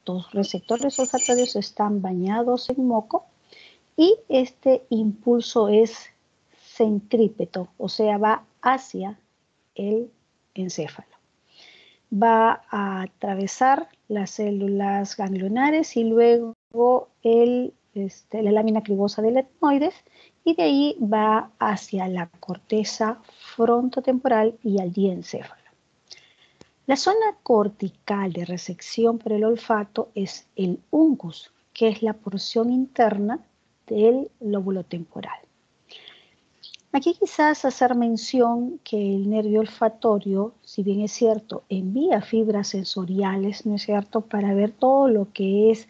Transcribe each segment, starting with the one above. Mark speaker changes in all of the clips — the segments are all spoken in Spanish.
Speaker 1: Los receptores olfatorios están bañados en moco y este impulso es centrípeto, o sea, va hacia el encéfalo. Va a atravesar las células ganglionares y luego la lámina cribosa del etmoides, y de ahí va hacia la corteza frontotemporal y al diencéfalo. La zona cortical de recepción por el olfato es el uncus, que es la porción interna del lóbulo temporal. Aquí quizás hacer mención que el nervio olfatorio, si bien es cierto, envía fibras sensoriales, ¿no es cierto?, para ver todo lo que es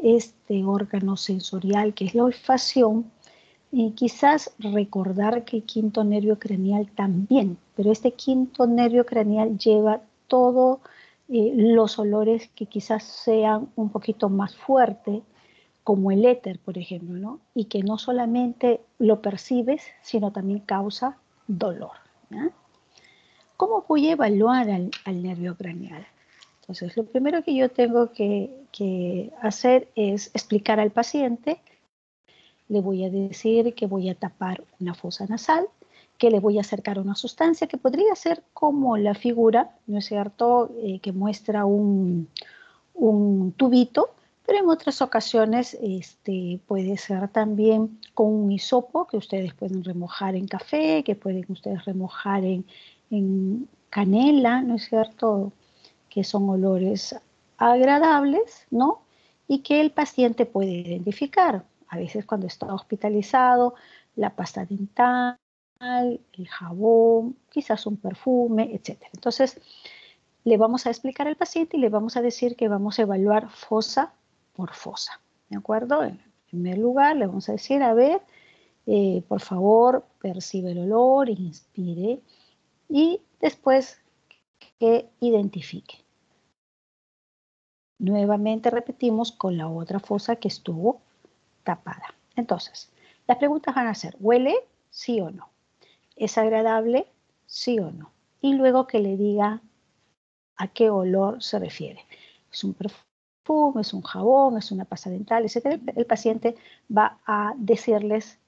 Speaker 1: este órgano sensorial, que es la olfacción, y quizás recordar que el quinto nervio craneal también, pero este quinto nervio craneal lleva todos los olores que quizás sean un poquito más fuertes, como el éter, por ejemplo, ¿no? Y que no solamente lo percibes, sino también causa dolor, ¿no? ¿Cómo voy a evaluar al nervio craneal? Entonces, lo primero que yo tengo que hacer es explicar al paciente. Le voy a decir que voy a tapar una fosa nasal, que le voy a acercar una sustancia que podría ser como la figura, ¿no es cierto?, que muestra un tubito, pero en otras ocasiones puede ser también con un hisopo que ustedes pueden remojar en café, que pueden ustedes remojar en canela, ¿no es cierto?, que son olores agradables, ¿no?, y que el paciente puede identificar. A veces cuando está hospitalizado, la pasta dental, el jabón, quizás un perfume, etc. Entonces, le vamos a explicar al paciente y le vamos a decir que vamos a evaluar fosa por fosa, ¿de acuerdo? En primer lugar, le vamos a decir, a ver, por favor, percibe el olor, inspire, y después que identifique. Nuevamente repetimos con la otra fosa que estuvo tapada. Entonces, las preguntas van a ser, ¿huele? Sí o no. ¿Es agradable? Sí o no. Y luego que le diga a qué olor se refiere. ¿Es un perfume? ¿Es un jabón? ¿Es una pasta dental? Etcétera. El paciente va a decirles,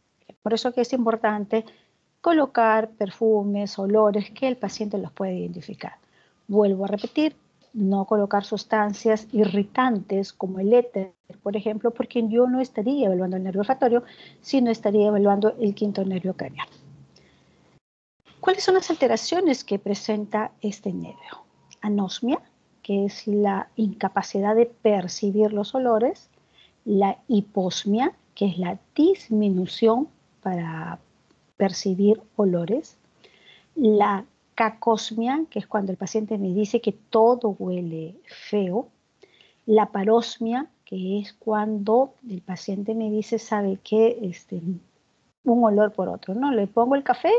Speaker 1: por eso que es importante colocar perfumes, olores que el paciente los puede identificar. Vuelvo a repetir, no colocar sustancias irritantes como el éter, por ejemplo, porque yo no estaría evaluando el nervio olfatorio, sino estaría evaluando el quinto nervio craneal. ¿Cuáles son las alteraciones que presenta este nervio? Anosmia, que es la incapacidad de percibir los olores, la hiposmia, que es la disminución para percibir olores, la cacosmia, que es cuando el paciente me dice que todo huele feo, la parosmia, que es cuando el paciente me dice, ¿sabe qué? Un olor por otro, ¿no? Le pongo el café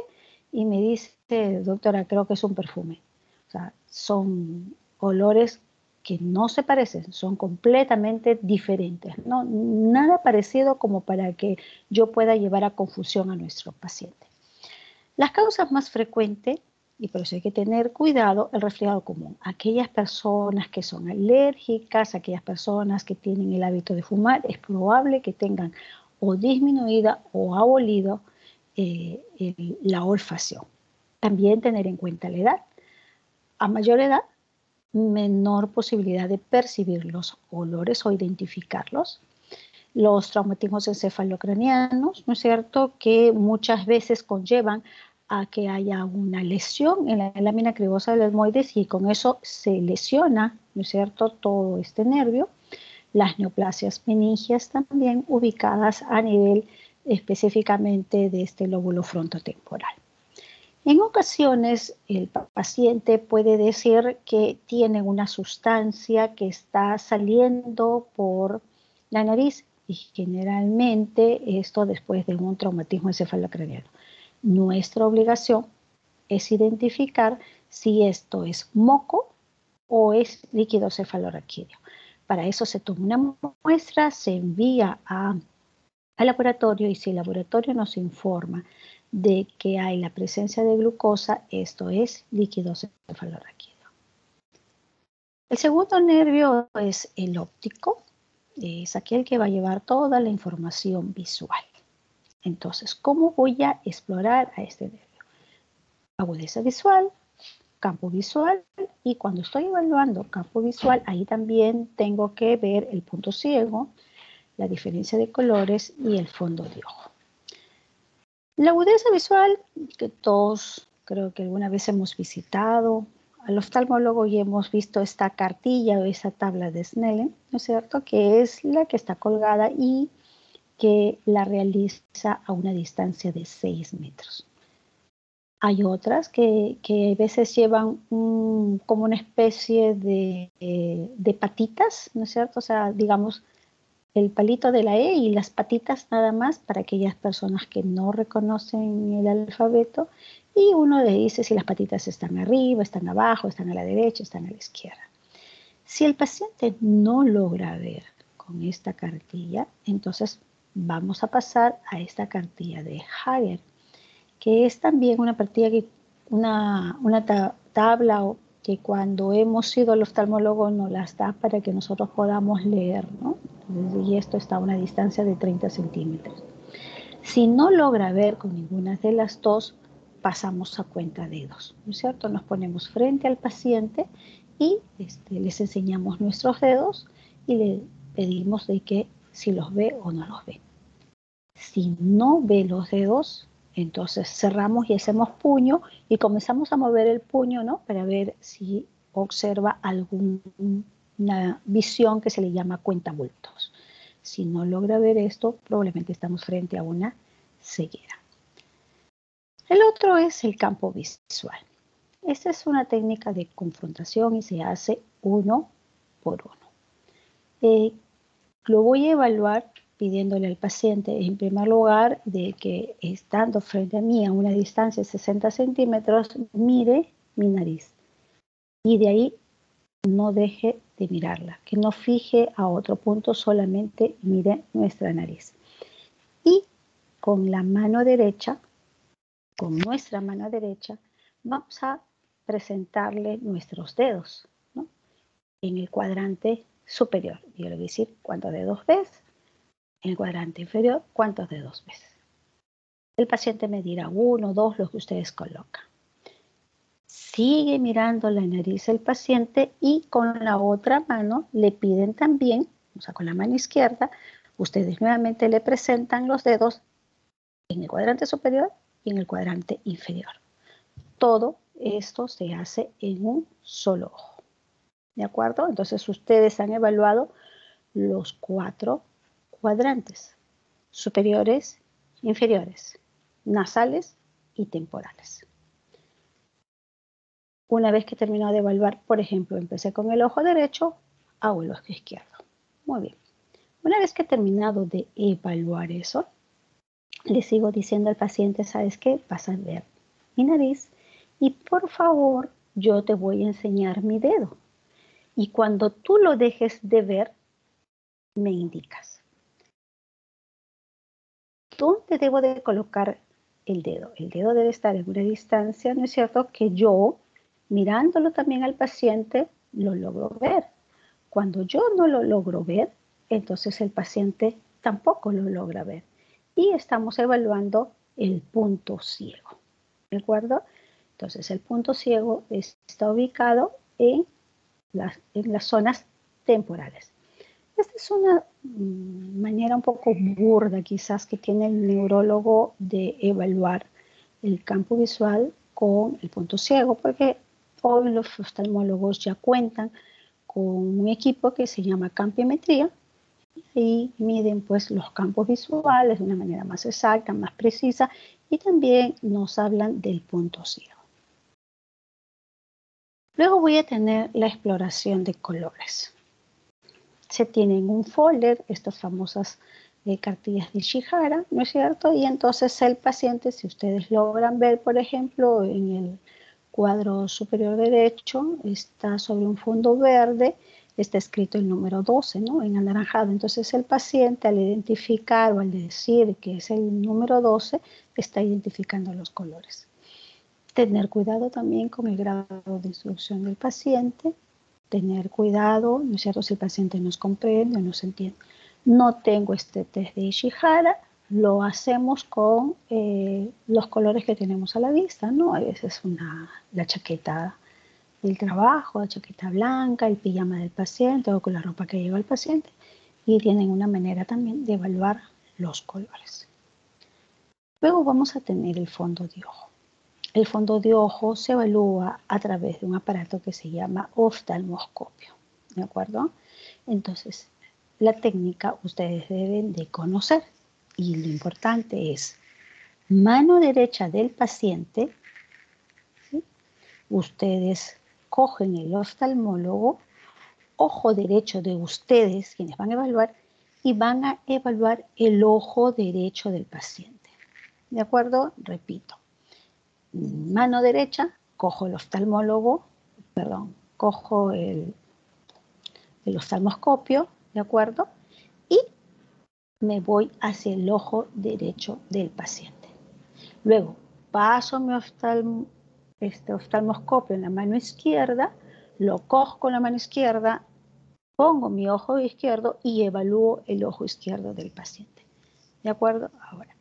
Speaker 1: y me dice, doctora, creo que es un perfume. O sea, son olores que no se parecen, son completamente diferentes, ¿no? Nada parecido como para que yo pueda llevar a confusión a nuestro paciente. Las causas más frecuentes, y por eso hay que tener cuidado, el resfriado común. Aquellas personas que son alérgicas, aquellas personas que tienen el hábito de fumar, es probable que tengan o disminuida o abolido la olfacción. También tener en cuenta la edad. A mayor edad, menor posibilidad de percibir los olores o identificarlos. Los traumatismos encefalocranianos, ¿no es cierto?, que muchas veces conllevan a que haya una lesión en la lámina cribosa del etmoides y con eso se lesiona, ¿no es cierto?, todo este nervio. Las neoplasias meningias también ubicadas a nivel específicamente de este lóbulo frontotemporal. En ocasiones el paciente puede decir que tiene una sustancia que está saliendo por la nariz y generalmente esto después de un traumatismo encefalocraniano. Nuestra obligación es identificar si esto es moco o es líquido cefalorraquídeo. Para eso se toma una muestra, se envía al laboratorio y si el laboratorio nos informa de que hay la presencia de glucosa, esto es líquido cefalorraquídeo. El segundo nervio es el óptico, es aquel que va a llevar toda la información visual. Entonces, ¿cómo voy a explorar a este nervio? Agudeza visual, campo visual, y cuando estoy evaluando campo visual, ahí también tengo que ver el punto ciego, la diferencia de colores y el fondo de ojo. La agudeza visual, que todos creo que alguna vez hemos visitado al oftalmólogo y hemos visto esta cartilla o esa tabla de Snellen, ¿no es cierto? Que es la que está colgada y que la realiza a una distancia de 6 metros. Hay otras que a veces llevan como una especie de patitas, ¿no es cierto? O sea, digamos, el palito de la E y las patitas nada más para aquellas personas que no reconocen el alfabeto, y uno le dice si las patitas están arriba, están abajo, están a la derecha, están a la izquierda. Si el paciente no logra ver con esta cartilla, entonces vamos a pasar a esta cartilla de Hager, que es también una partida una tabla que cuando hemos ido al oftalmólogo nos las da para que nosotros podamos leer, ¿no? Y esto está a una distancia de 30 centímetros. Si no logra ver con ninguna de las dos, pasamos a cuenta dedos, ¿no es cierto? Nos ponemos frente al paciente y les enseñamos nuestros dedos y le pedimos de que si los ve o no los ve. Si no ve los dedos, entonces cerramos y hacemos puño y comenzamos a mover el puño, ¿no? Para ver si observa alguna visión que se le llama cuentabultos. Si no logra ver esto, probablemente estamos frente a una ceguera. El otro es el campo visual. Esta es una técnica de confrontación y se hace uno por uno. Lo voy a evaluar pidiéndole al paciente, en primer lugar, de que estando frente a mí a una distancia de 60 centímetros, mire mi nariz. Y de ahí no deje de mirarla, que no fije a otro punto, solamente mire nuestra nariz. Y con la mano derecha, con nuestra mano derecha, vamos a presentarle nuestros dedos, ¿no? En el cuadrante superior. Yo le voy a decir cuántos dedos ves. En el cuadrante inferior, cuántos dedos ves. El paciente me dirá 1, 2, los que ustedes colocan. Sigue mirando la nariz el paciente y con la otra mano le piden también, o sea, con la mano izquierda, ustedes nuevamente le presentan los dedos en el cuadrante superior y en el cuadrante inferior. Todo esto se hace en un solo ojo. ¿De acuerdo? Entonces ustedes han evaluado los 4 cuadrantes: superiores, inferiores, nasales y temporales. Una vez que he terminado de evaluar, por ejemplo, empecé con el ojo derecho, hago el ojo izquierdo. Muy bien. Una vez que he terminado de evaluar eso, le sigo diciendo al paciente, ¿sabes qué? Vas a ver mi nariz y por favor, yo te voy a enseñar mi dedo. Y cuando tú lo dejes de ver, me indicas. ¿Dónde debo de colocar el dedo? El dedo debe estar en una distancia, ¿no es cierto?, que yo, mirándolo también al paciente, lo logro ver. Cuando yo no lo logro ver, entonces el paciente tampoco lo logra ver. Y estamos evaluando el punto ciego. ¿De acuerdo? Entonces el punto ciego está ubicado en las zonas temporales. Esta es una manera un poco burda quizás que tiene el neurólogo de evaluar el campo visual con el punto ciego, porque hoy los oftalmólogos ya cuentan con un equipo que se llama campimetría y miden pues los campos visuales de una manera más exacta, más precisa, y también nos hablan del punto ciego. Luego voy a tener la exploración de colores. Se tiene en un folder estas famosas cartillas de Ishihara, ¿no es cierto? Y entonces el paciente, si ustedes logran ver, por ejemplo, en el cuadro superior derecho, está sobre un fondo verde, está escrito el número 12, ¿no? En anaranjado. Entonces el paciente, al identificar o al decir que es el número 12, está identificando los colores. Tener cuidado también con el grado de instrucción del paciente, tener cuidado, ¿no es cierto?, si el paciente nos comprende o nos entiende. No tengo este test de Ishihara, lo hacemos con los colores que tenemos a la vista, ¿no? A veces la chaqueta del trabajo, la chaqueta blanca, el pijama del paciente o con la ropa que lleva el paciente, y tienen una manera también de evaluar los colores. Luego vamos a tener el fondo de ojo. El fondo de ojo se evalúa a través de un aparato que se llama oftalmoscopio, ¿de acuerdo? Entonces, la técnica ustedes deben de conocer y lo importante es mano derecha del paciente, ¿sí? Ustedes cogen el oftalmólogo, ojo derecho de ustedes, quienes van a evaluar, y van a evaluar el ojo derecho del paciente. ¿De acuerdo? Repito. Mano derecha, cojo el oftalmólogo, cojo el oftalmoscopio, ¿de acuerdo? Y me voy hacia el ojo derecho del paciente. Luego paso mi oftalmoscopio en la mano izquierda, lo cojo con la mano izquierda, pongo mi ojo izquierdo y evalúo el ojo izquierdo del paciente. ¿De acuerdo? Ahora,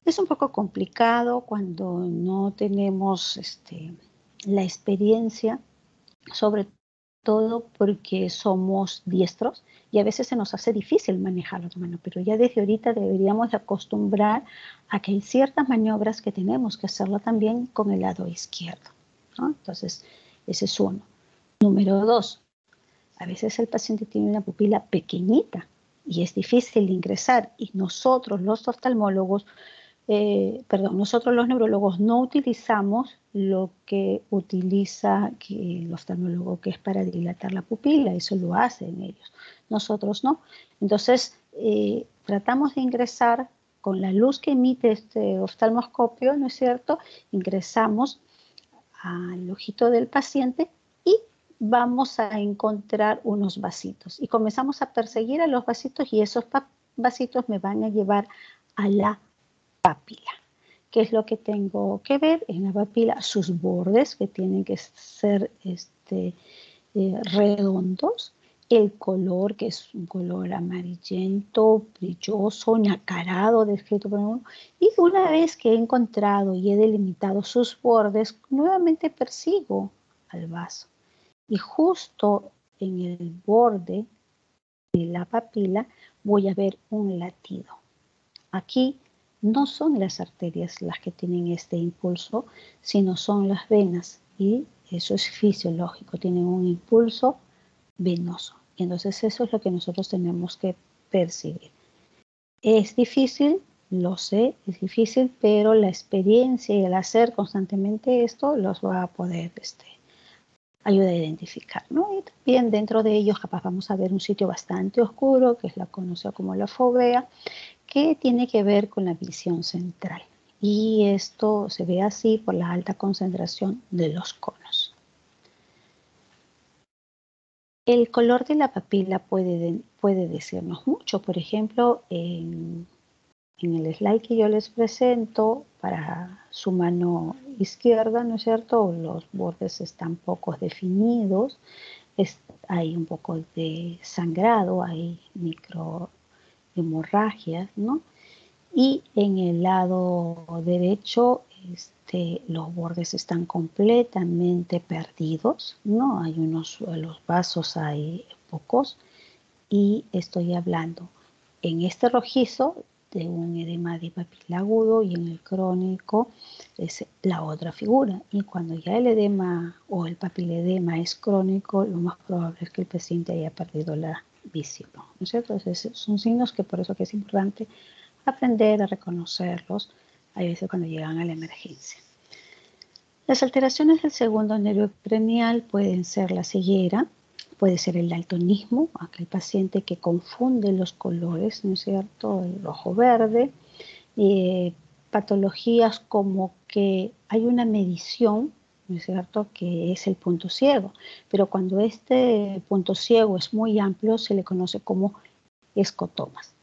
Speaker 1: es un poco complicado cuando no tenemos la experiencia, sobre todo porque somos diestros y a veces se nos hace difícil manejar la mano, pero ya desde ahorita deberíamos de acostumbrar a que hay ciertas maniobras que tenemos que hacerlo también con el lado izquierdo, ¿no? Entonces, ese es uno. Número dos, a veces el paciente tiene una pupila pequeñita y es difícil de ingresar y nosotros los oftalmólogos, nosotros los neurólogos no utilizamos lo que utiliza el oftalmólogo, que es para dilatar la pupila, eso lo hacen ellos, nosotros no. Entonces, tratamos de ingresar con la luz que emite este oftalmoscopio, ¿no es cierto? Ingresamos al ojito del paciente y vamos a encontrar unos vasitos. Y comenzamos a perseguir a los vasitos y esos vasitos me van a llevar a la papila. ¿Qué es lo que tengo que ver en la papila? Sus bordes, que tienen que ser redondos, el color, que es un color amarillento, brilloso, nacarado, descrito por uno, y una vez que he encontrado y he delimitado sus bordes, nuevamente persigo al vaso. Y justo en el borde de la papila voy a ver un latido. Aquí no son las arterias las que tienen este impulso, sino son las venas, y eso es fisiológico, tienen un impulso venoso. Y entonces eso es lo que nosotros tenemos que percibir. Es difícil, lo sé, es difícil, pero la experiencia y el hacer constantemente esto los va a poder ayuda a identificar, ¿no? Y también dentro de ellos capaz vamos a ver un sitio bastante oscuro, que es la conocida como la fovea, que tiene que ver con la visión central. Y esto se ve así por la alta concentración de los conos. El color de la papila puede decirnos mucho. Por ejemplo, en el slide que yo les presento, para su mano izquierda, ¿no es cierto?, los bordes están poco definidos, hay un poco de sangrado, hay microhemorragias, ¿no? Y en el lado derecho, los bordes están completamente perdidos, ¿no? Hay los vasos hay pocos, y estoy hablando en este rojizo de un edema de papila agudo, y en el crónico es la otra figura. Y cuando ya el edema o el papiledema es crónico, lo más probable es que el paciente haya perdido la visión, ¿no es cierto? Entonces, son signos que por eso que es importante aprender a reconocerlos a veces cuando llegan a la emergencia. Las alteraciones del segundo nervio preneal pueden ser la ceguera, puede ser el daltonismo, aquel paciente que confunde los colores, ¿no es cierto?, el rojo-verde, patologías como que hay una medición, ¿no es cierto?, que es el punto ciego, pero cuando este punto ciego es muy amplio se le conoce como escotomas.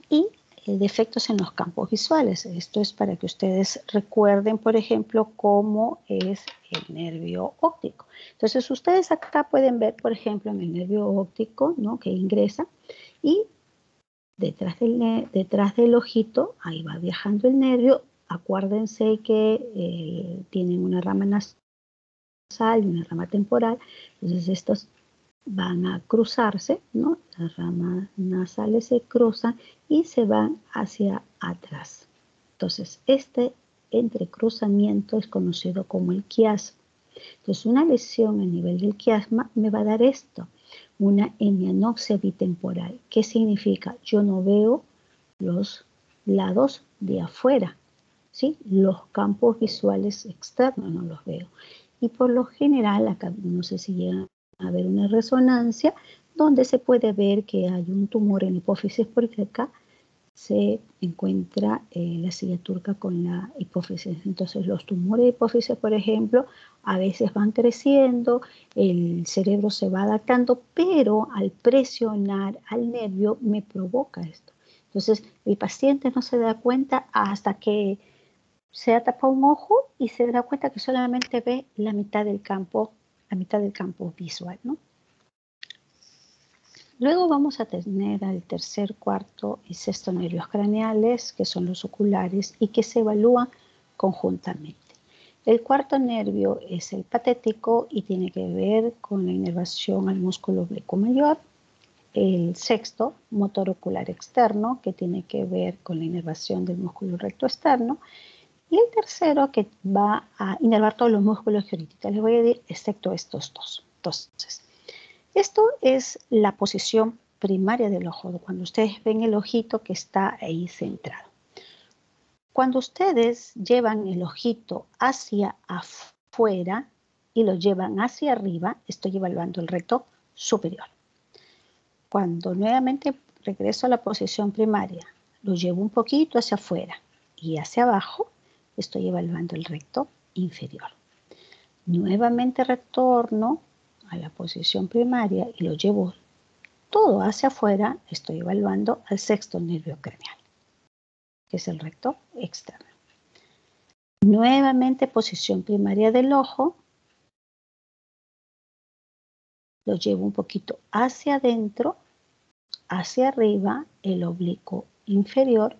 Speaker 1: Y defectos en los campos visuales. Esto es para que ustedes recuerden, por ejemplo, cómo es el nervio óptico. Entonces, ustedes acá pueden ver, por ejemplo, en el nervio óptico, ¿no?, que ingresa y detrás del ojito, ahí va viajando el nervio. Acuérdense que tienen una rama nasal y una rama temporal. Entonces, estos van a cruzarse, ¿no? Las ramas nasales se cruzan y se van hacia atrás. Entonces, este entrecruzamiento es conocido como el quiasma. Entonces, una lesión a nivel del quiasma me va a dar esto, una hemianopsia bitemporal. ¿Qué significa? Yo no veo los lados de afuera, ¿sí? Los campos visuales externos no los veo. Y por lo general, acá no sé si llegan a ver una resonancia donde se puede ver que hay un tumor en la hipófisis, porque acá se encuentra la silla turca con la hipófisis. Entonces los tumores de hipófisis, por ejemplo, a veces van creciendo, el cerebro se va adaptando, pero al presionar al nervio me provoca esto. Entonces el paciente no se da cuenta hasta que se ha tapado un ojo y se da cuenta que solamente ve la mitad del campo visual, ¿no? Luego vamos a tener al tercer, cuarto y sexto nervios craneales, que son los oculares y que se evalúan conjuntamente. El cuarto nervio es el patético y tiene que ver con la inervación al músculo oblicuo mayor. El sexto, motor ocular externo, que tiene que ver con la inervación del músculo recto externo. Y el tercero, que va a inervar todos los músculos que ahorita les voy a decir, excepto estos dos. Entonces, esto es la posición primaria del ojo, cuando ustedes ven el ojito que está ahí centrado. Cuando ustedes llevan el ojito hacia afuera y lo llevan hacia arriba, estoy evaluando el recto superior. Cuando nuevamente regreso a la posición primaria, lo llevo un poquito hacia afuera y hacia abajo, estoy evaluando el recto inferior. Nuevamente retorno a la posición primaria y lo llevo todo hacia afuera, estoy evaluando al sexto nervio craneal, que es el recto externo. Nuevamente posición primaria del ojo, lo llevo un poquito hacia adentro, hacia arriba, el oblicuo inferior.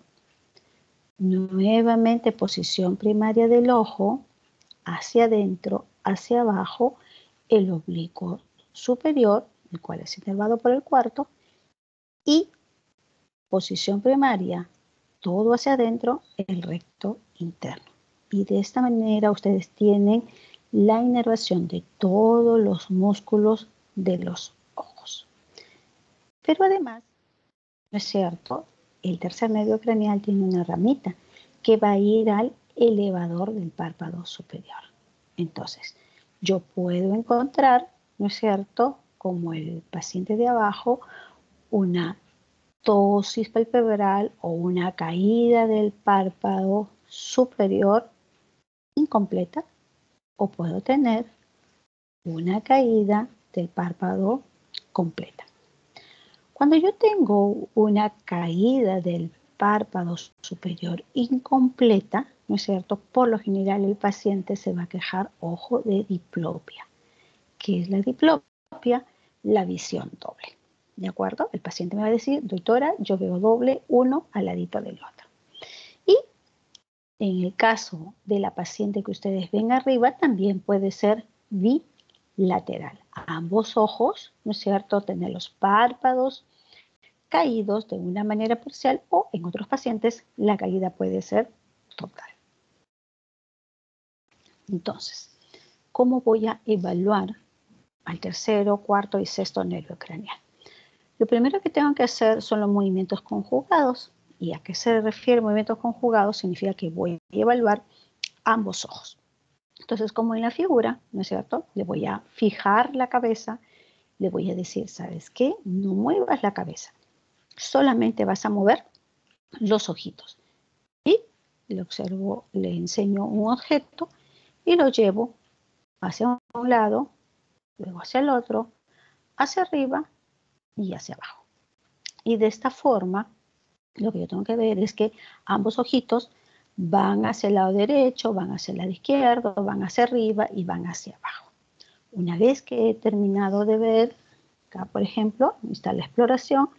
Speaker 1: Nuevamente posición primaria del ojo, hacia adentro, hacia abajo, el oblicuo superior, el cual es inervado por el cuarto, y posición primaria, todo hacia adentro, el recto interno. Y de esta manera ustedes tienen la inervación de todos los músculos de los ojos. Pero además, ¿no es cierto?, el tercer nervio craneal tiene una ramita que va a ir al elevador del párpado superior. Entonces, yo puedo encontrar, ¿no es cierto?, como el paciente de abajo, una ptosis palpebral o una caída del párpado superior incompleta, o puedo tener una caída del párpado completa. Cuando yo tengo una caída del párpado superior incompleta, ¿no es cierto?, por lo general el paciente se va a quejar, ojo, de diplopia. ¿Qué es la diplopia? La visión doble. ¿De acuerdo? El paciente me va a decir, doctora, yo veo doble, uno al ladito del otro. Y en el caso de la paciente que ustedes ven arriba, también puede ser bilateral. Ambos ojos, ¿no es cierto?, tener los párpados caídos de una manera parcial, o en otros pacientes la caída puede ser total. Entonces, ¿cómo voy a evaluar al tercero, cuarto y sexto nervio craneal? Lo primero que tengo que hacer son los movimientos conjugados. ¿Y a qué se refiere movimientos conjugados? Significa que voy a evaluar ambos ojos. Entonces, como en la figura, ¿no es cierto?, le voy a fijar la cabeza, le voy a decir, ¿sabes qué? No muevas la cabeza, solamente vas a mover los ojitos. Y le observo, le enseño un objeto y lo llevo hacia un lado, luego hacia el otro, hacia arriba y hacia abajo. Y de esta forma Lo que yo tengo que ver es que ambos ojitos van hacia el lado derecho, van hacia el lado izquierdo, van hacia arriba y van hacia abajo. Una vez que he terminado de ver, acá por ejemplo, está la exploración,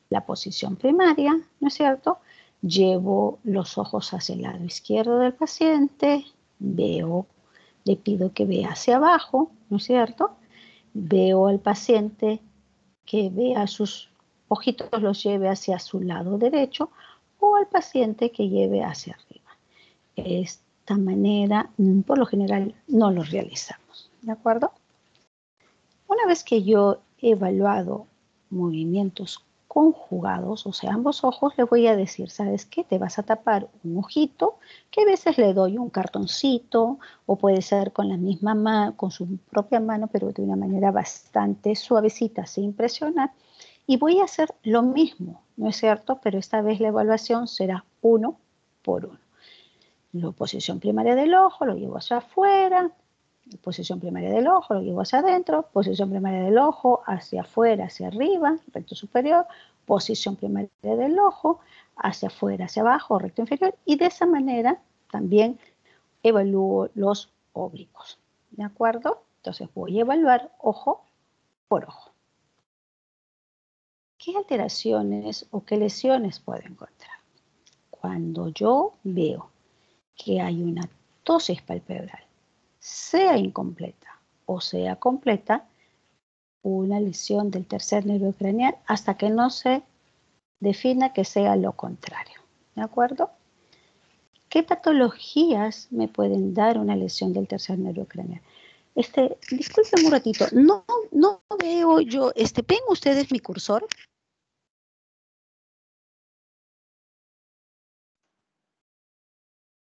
Speaker 1: la posición primaria, ¿no es cierto? Llevo los ojos hacia el lado izquierdo del paciente, veo, le pido que vea hacia abajo, ¿no es cierto? Veo al paciente que vea sus ojitos, los lleve hacia su lado derecho o al paciente que lleve hacia arriba. De esta manera, por lo general, no lo realizamos, ¿de acuerdo? Una vez que yo he evaluado movimientos conjugados, o sea, ambos ojos, le voy a decir, ¿sabes qué? Te vas a tapar un ojito, que a veces le doy un cartoncito, o puede ser con la misma mano, con su propia mano, pero de una manera bastante suavecita, sin presionar. Y voy a hacer lo mismo, ¿no es cierto? Pero esta vez la evaluación será uno por uno. La posición primaria del ojo, lo llevo hacia afuera, posición primaria del ojo, lo llevo hacia adentro, posición primaria del ojo, hacia afuera, hacia arriba, recto superior, posición primaria del ojo, hacia afuera, hacia abajo, recto inferior, y de esa manera también evalúo los oblicuos, ¿de acuerdo? Entonces voy a evaluar ojo por ojo. ¿Qué alteraciones o qué lesiones puedo encontrar? Cuando yo veo que hay una ptosis palpebral, sea incompleta o sea completa, una lesión del tercer nervio craneal hasta que no se defina que sea lo contrario. ¿De acuerdo? ¿Qué patologías me pueden dar una lesión del tercer nervio craneal? Disculpen un ratito, no veo yo, ¿ven ustedes mi cursor?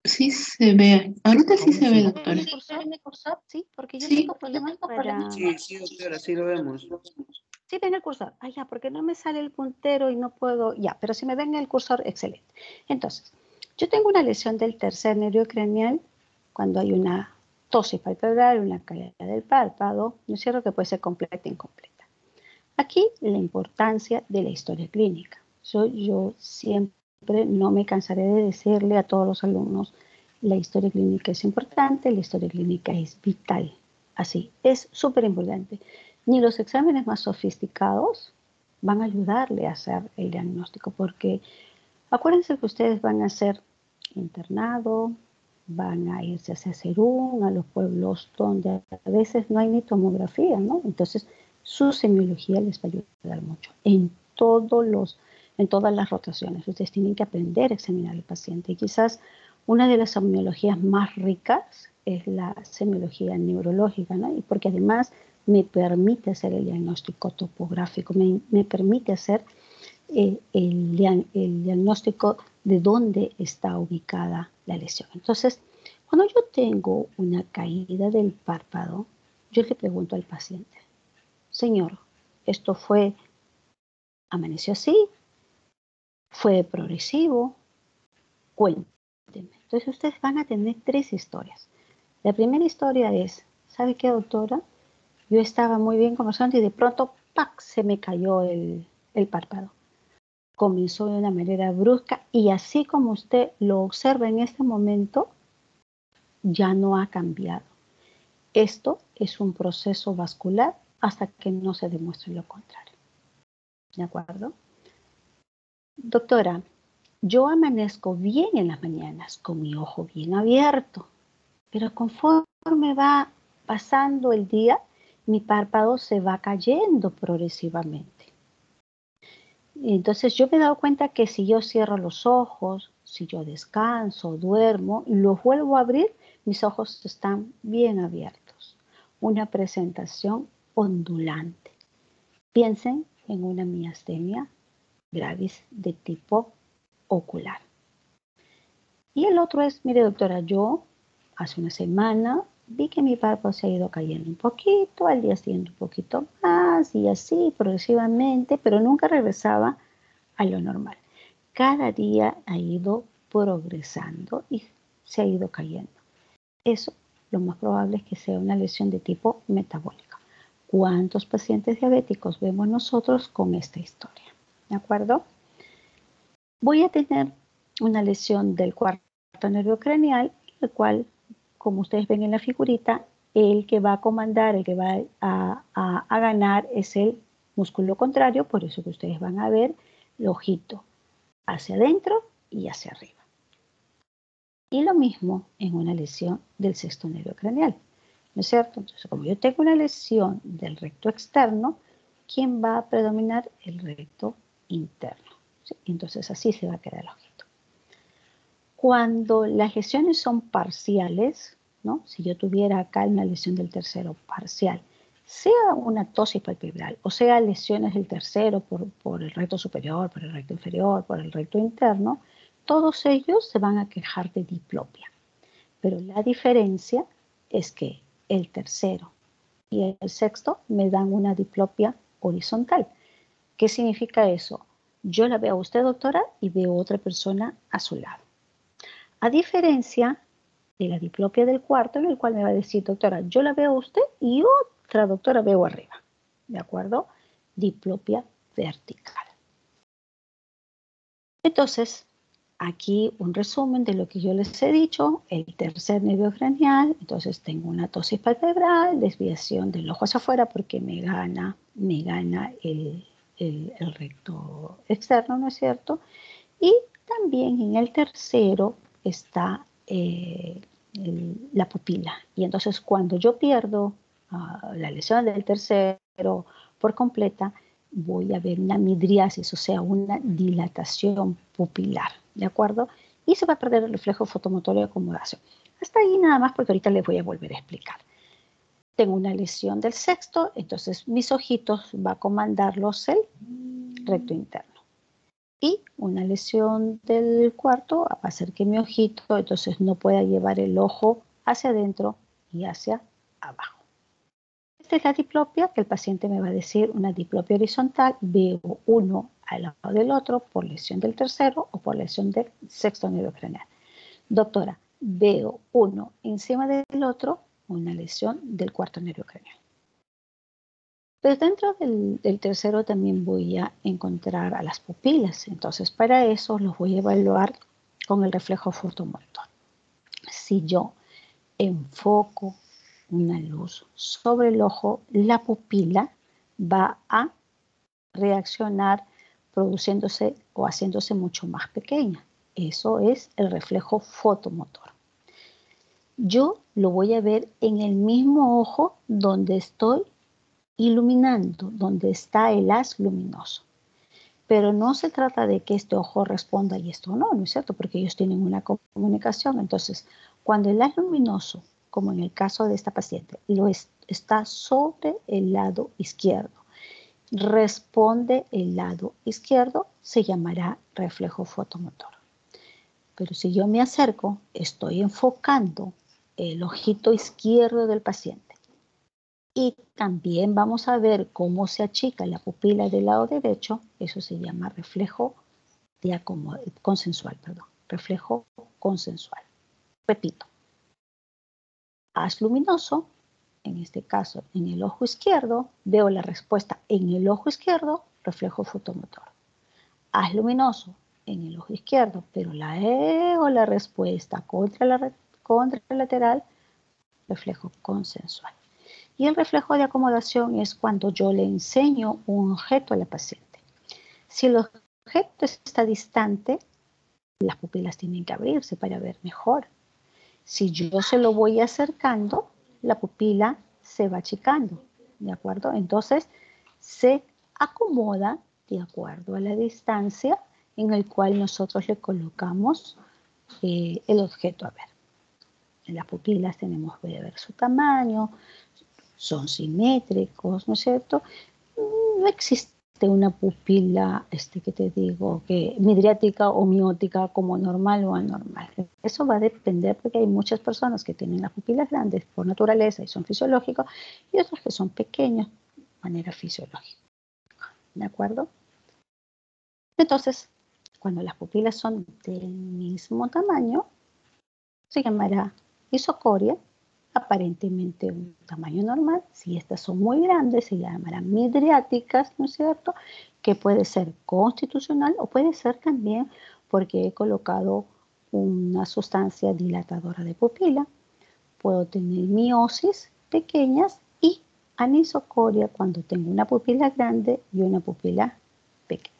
Speaker 2: Sí se ve. Ahorita sí se ve, doctora.
Speaker 1: ¿Mi cursor? Sí, porque yo
Speaker 2: Sí,
Speaker 1: tengo problemas para...
Speaker 3: Sí, doctora, sí lo vemos.
Speaker 1: Sí, ven el cursor. Ah, ya, porque no me sale el puntero y no puedo... Ya, pero si me ven el cursor, excelente. Entonces, yo tengo una lesión del tercer nervio craneal cuando hay una ptosis palpebral, una caída del párpado, ¿no es cierto? Que puede ser completa e incompleta. Aquí la importancia de la historia clínica. Yo siempre no me cansaré de decirle a todos los alumnos, la historia clínica es importante, la historia clínica es vital. Así, es súper importante. Ni los exámenes más sofisticados van a ayudarle a hacer el diagnóstico, porque acuérdense que ustedes van a ser internado, van a irse hacia Serún, a los pueblos donde a veces no hay ni tomografía, ¿no? Entonces, su semiología les va a ayudar mucho en todas las rotaciones. Ustedes tienen que aprender a examinar al paciente. Y quizás una de las semiologías más ricas es la semiología neurológica, ¿no? Y porque además me permite hacer el diagnóstico topográfico, me permite hacer el diagnóstico de dónde está ubicada la lesión. Entonces, cuando yo tengo una caída del párpado, yo le pregunto al paciente, señor, ¿esto amaneció así? ¿Fue progresivo? Cuénteme. Entonces ustedes van a tener tres historias. La primera historia es, ¿sabe qué, doctora? Yo estaba muy bien conversando y de pronto, ¡pac!, se me cayó el párpado. Comenzó de una manera brusca y así como usted lo observa en este momento, ya no ha cambiado. Esto es un proceso vascular hasta que no se demuestre lo contrario. ¿De acuerdo? Doctora, yo amanezco bien en las mañanas con mi ojo bien abierto, pero conforme va pasando el día, mi párpado se va cayendo progresivamente. Entonces yo me he dado cuenta que si yo cierro los ojos, si yo descanso, duermo y los vuelvo a abrir, mis ojos están bien abiertos. Una presentación ondulante. Piensen en una miastenia gravis de tipo ocular. Y el otro es, mire doctora, yo hace una semana vi que mi párpado se ha ido cayendo un poquito, al día siguiente un poquito más y así progresivamente, pero nunca regresaba a lo normal. Cada día ha ido progresando y se ha ido cayendo. Eso lo más probable es que sea una lesión de tipo metabólico. ¿Cuántos pacientes diabéticos vemos nosotros con esta historia? ¿De acuerdo? voy a tener una lesión del cuarto nervio craneal, el cual, como ustedes ven en la figurita, el que va a comandar, el que va a ganar es el músculo contrario, por eso que ustedes van a ver el ojito hacia adentro y hacia arriba. Y lo mismo en una lesión del sexto nervio craneal, ¿no es cierto? Entonces, como yo tengo una lesión del recto externo, ¿quién va a predominar? El recto interno. ¿Sí? Entonces, así se va a quedar el ojito. Cuando las lesiones son parciales, ¿no? Si yo tuviera acá una lesión del tercero parcial, sea una ptosis palpebral o sea lesiones del tercero por el recto superior, por el recto inferior, por el recto interno, todos ellos se van a quejar de diplopia. Pero la diferencia es que el tercero y el sexto me dan una diplopia horizontal. ¿Qué significa eso? Yo la veo a usted, doctora, y veo a otra persona a su lado. A diferencia de la diplopia del cuarto, en el cual me va a decir, doctora, yo la veo a usted y otra doctora veo arriba. ¿De acuerdo? Diplopia vertical. Entonces, aquí un resumen de lo que yo les he dicho, el tercer nervio craneal, entonces tengo una ptosis palpebral, desviación del ojo hacia afuera porque me gana el recto externo, ¿no es cierto? Y también en el tercero está la pupila. Y entonces cuando yo pierdo la lesión del tercero por completa, voy a ver una midriasis, o sea, una dilatación pupilar, ¿de acuerdo? Y se va a perder el reflejo fotomotor de acomodación. Hasta ahí nada más porque ahorita les voy a volver a explicar. Tengo una lesión del sexto, entonces mis ojitos va a comandarlos el recto interno. Y una lesión del cuarto va a hacer que mi ojito entonces no pueda llevar el ojo hacia adentro y hacia abajo. Esta es la diplopia que el paciente me va a decir, una diplopia horizontal, veo uno al lado del otro por lesión del tercero o por lesión del sexto nervio craneal. Doctora, veo uno encima del otro, una lesión del cuarto nervio craneal. Pero dentro del tercero también voy a encontrar a las pupilas. Entonces, para eso los voy a evaluar con el reflejo fotomotor. Si yo enfoco una luz sobre el ojo, la pupila va a reaccionar produciéndose o haciéndose mucho más pequeña. Eso es el reflejo fotomotor. Yo lo voy a ver en el mismo ojo donde estoy iluminando, donde está el haz luminoso. Pero no se trata de que este ojo responda y esto no, ¿no es cierto? Porque ellos tienen una comunicación. Entonces, cuando el haz luminoso, como en el caso de esta paciente, está sobre el lado izquierdo, responde el lado izquierdo, se llamará reflejo fotomotor. Pero si yo me acerco, estoy enfocando el ojito izquierdo del paciente. Y también vamos a ver cómo se achica la pupila del lado derecho. Eso se llama reflejo consensual, reflejo consensual. Repito, haz luminoso, en este caso en el ojo izquierdo, veo la respuesta en el ojo izquierdo, reflejo fotomotor. Haz luminoso en el ojo izquierdo, pero veo la respuesta contralateral, reflejo consensual. Y el reflejo de acomodación es cuando yo le enseño un objeto a la paciente. Si el objeto está distante, las pupilas tienen que abrirse para ver mejor. Si yo se lo voy acercando, la pupila se va achicando, ¿de acuerdo? Entonces, se acomoda de acuerdo a la distancia en el cual nosotros le colocamos el objeto a ver. En las pupilas tenemos que ver su tamaño, son simétricos, ¿no es cierto? No existe una pupila, que te digo, que midriática o miótica como normal o anormal. Eso va a depender porque hay muchas personas que tienen las pupilas grandes por naturaleza y son fisiológicos y otros que son pequeños de manera fisiológica. ¿De acuerdo? Entonces, cuando las pupilas son del mismo tamaño, se llamará isocoria aparentemente un tamaño normal. Si estas son muy grandes, se llamarán midriáticas, ¿no es cierto? Que puede ser constitucional o puede ser también porque he colocado una sustancia dilatadora de pupila. Puedo tener miosis pequeñas y anisocoria cuando tengo una pupila grande y una pupila pequeña.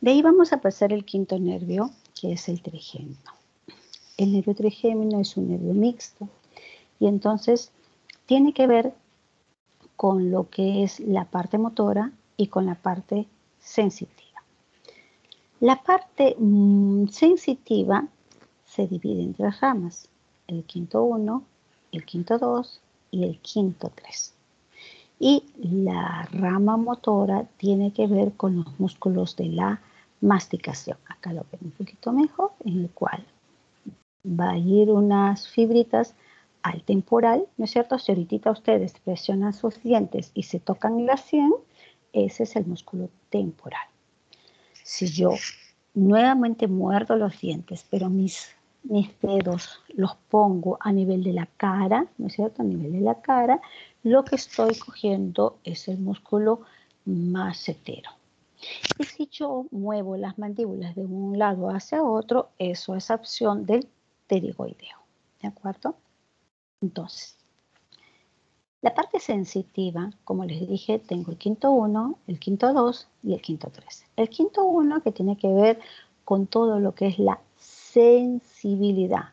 Speaker 1: De ahí vamos a pasar el quinto nervio, que es el trigémino. El nervio trigémino es un nervio mixto y entonces tiene que ver con lo que es la parte motora y con la parte sensitiva. La parte sensitiva se divide en tres ramas: el quinto 1, el quinto 2 y el quinto 3. Y la rama motora tiene que ver con los músculos de la masticación. Acá lo ven un poquito mejor, en el cual va a ir unas fibritas al temporal, ¿no es cierto? Si ahorita ustedes presionan sus dientes y se tocan la sien, ese es el músculo temporal. Si yo nuevamente muerdo los dientes, pero mis dedos los pongo a nivel de la cara, ¿no es cierto? A nivel de la cara, lo que estoy cogiendo es el músculo macetero. Y si yo muevo las mandíbulas de un lado hacia otro, eso es acción del pterigoideo, ¿de acuerdo? Entonces, la parte sensitiva, como les dije, tengo el quinto 1, el quinto 2 y el quinto 3. El quinto 1 que tiene que ver con todo lo que es la sensibilidad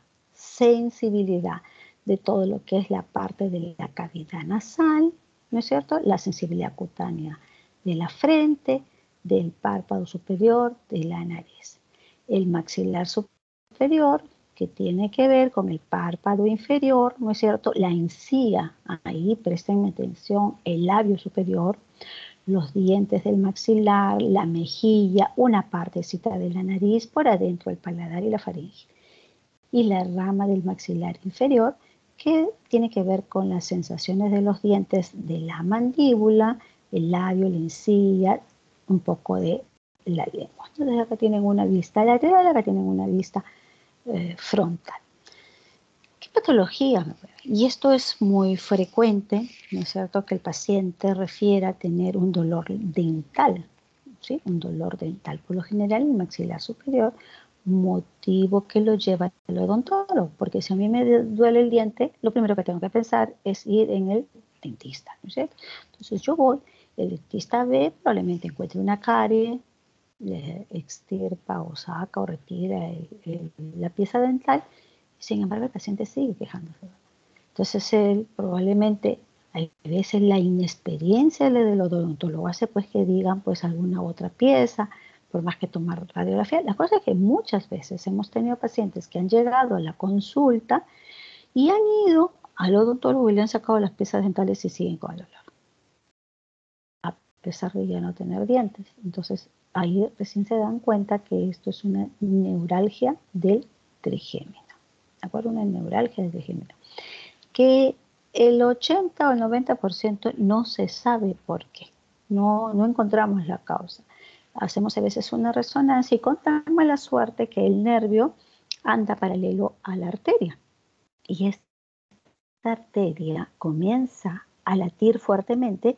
Speaker 1: de todo lo que es la parte de la cavidad nasal, ¿no es cierto? La sensibilidad cutánea de la frente, del párpado superior, de la nariz. El maxilar superior, que tiene que ver con el párpado inferior, ¿no es cierto? La encía, ahí presten atención, el labio superior, los dientes del maxilar, la mejilla, una partecita de la nariz, por adentro el paladar y la faringe. Y la rama del maxilar inferior, que tiene que ver con las sensaciones de los dientes de la mandíbula, el labio, la encía, un poco de la lengua. Entonces acá tienen una vista lateral, acá tienen una vista frontal. ¿Qué patología? Y esto es muy frecuente, ¿no es cierto?, que el paciente refiera a tener un dolor dental, ¿sí? Un dolor dental, por lo general el maxilar superior, motivo que lo lleva al odontólogo, porque si a mí me duele el diente, lo primero que tengo que pensar es ir en el dentista, ¿no es cierto? Entonces yo voy, el dentista ve, probablemente encuentre una carie, le extirpa o saca o retira la pieza dental, sin embargo el paciente sigue quejándose. Entonces él probablemente, a veces la inexperiencia del odontólogo hace pues que digan pues alguna otra pieza, por más que tomar radiografía. La cosa es que muchas veces hemos tenido pacientes que han llegado a la consulta y han ido al odontólogo y le han sacado las piezas dentales y siguen con el dolor, a pesar de ya no tener dientes. Entonces ahí recién se dan cuenta que esto es una neuralgia del trigémino. ¿De acuerdo? Una neuralgia del trigémino. Que el 80 o el 90% no se sabe por qué. No encontramos la causa. Hacemos a veces una resonancia y con tan mala suerte que el nervio anda paralelo a la arteria. Y esta arteria comienza a latir fuertemente,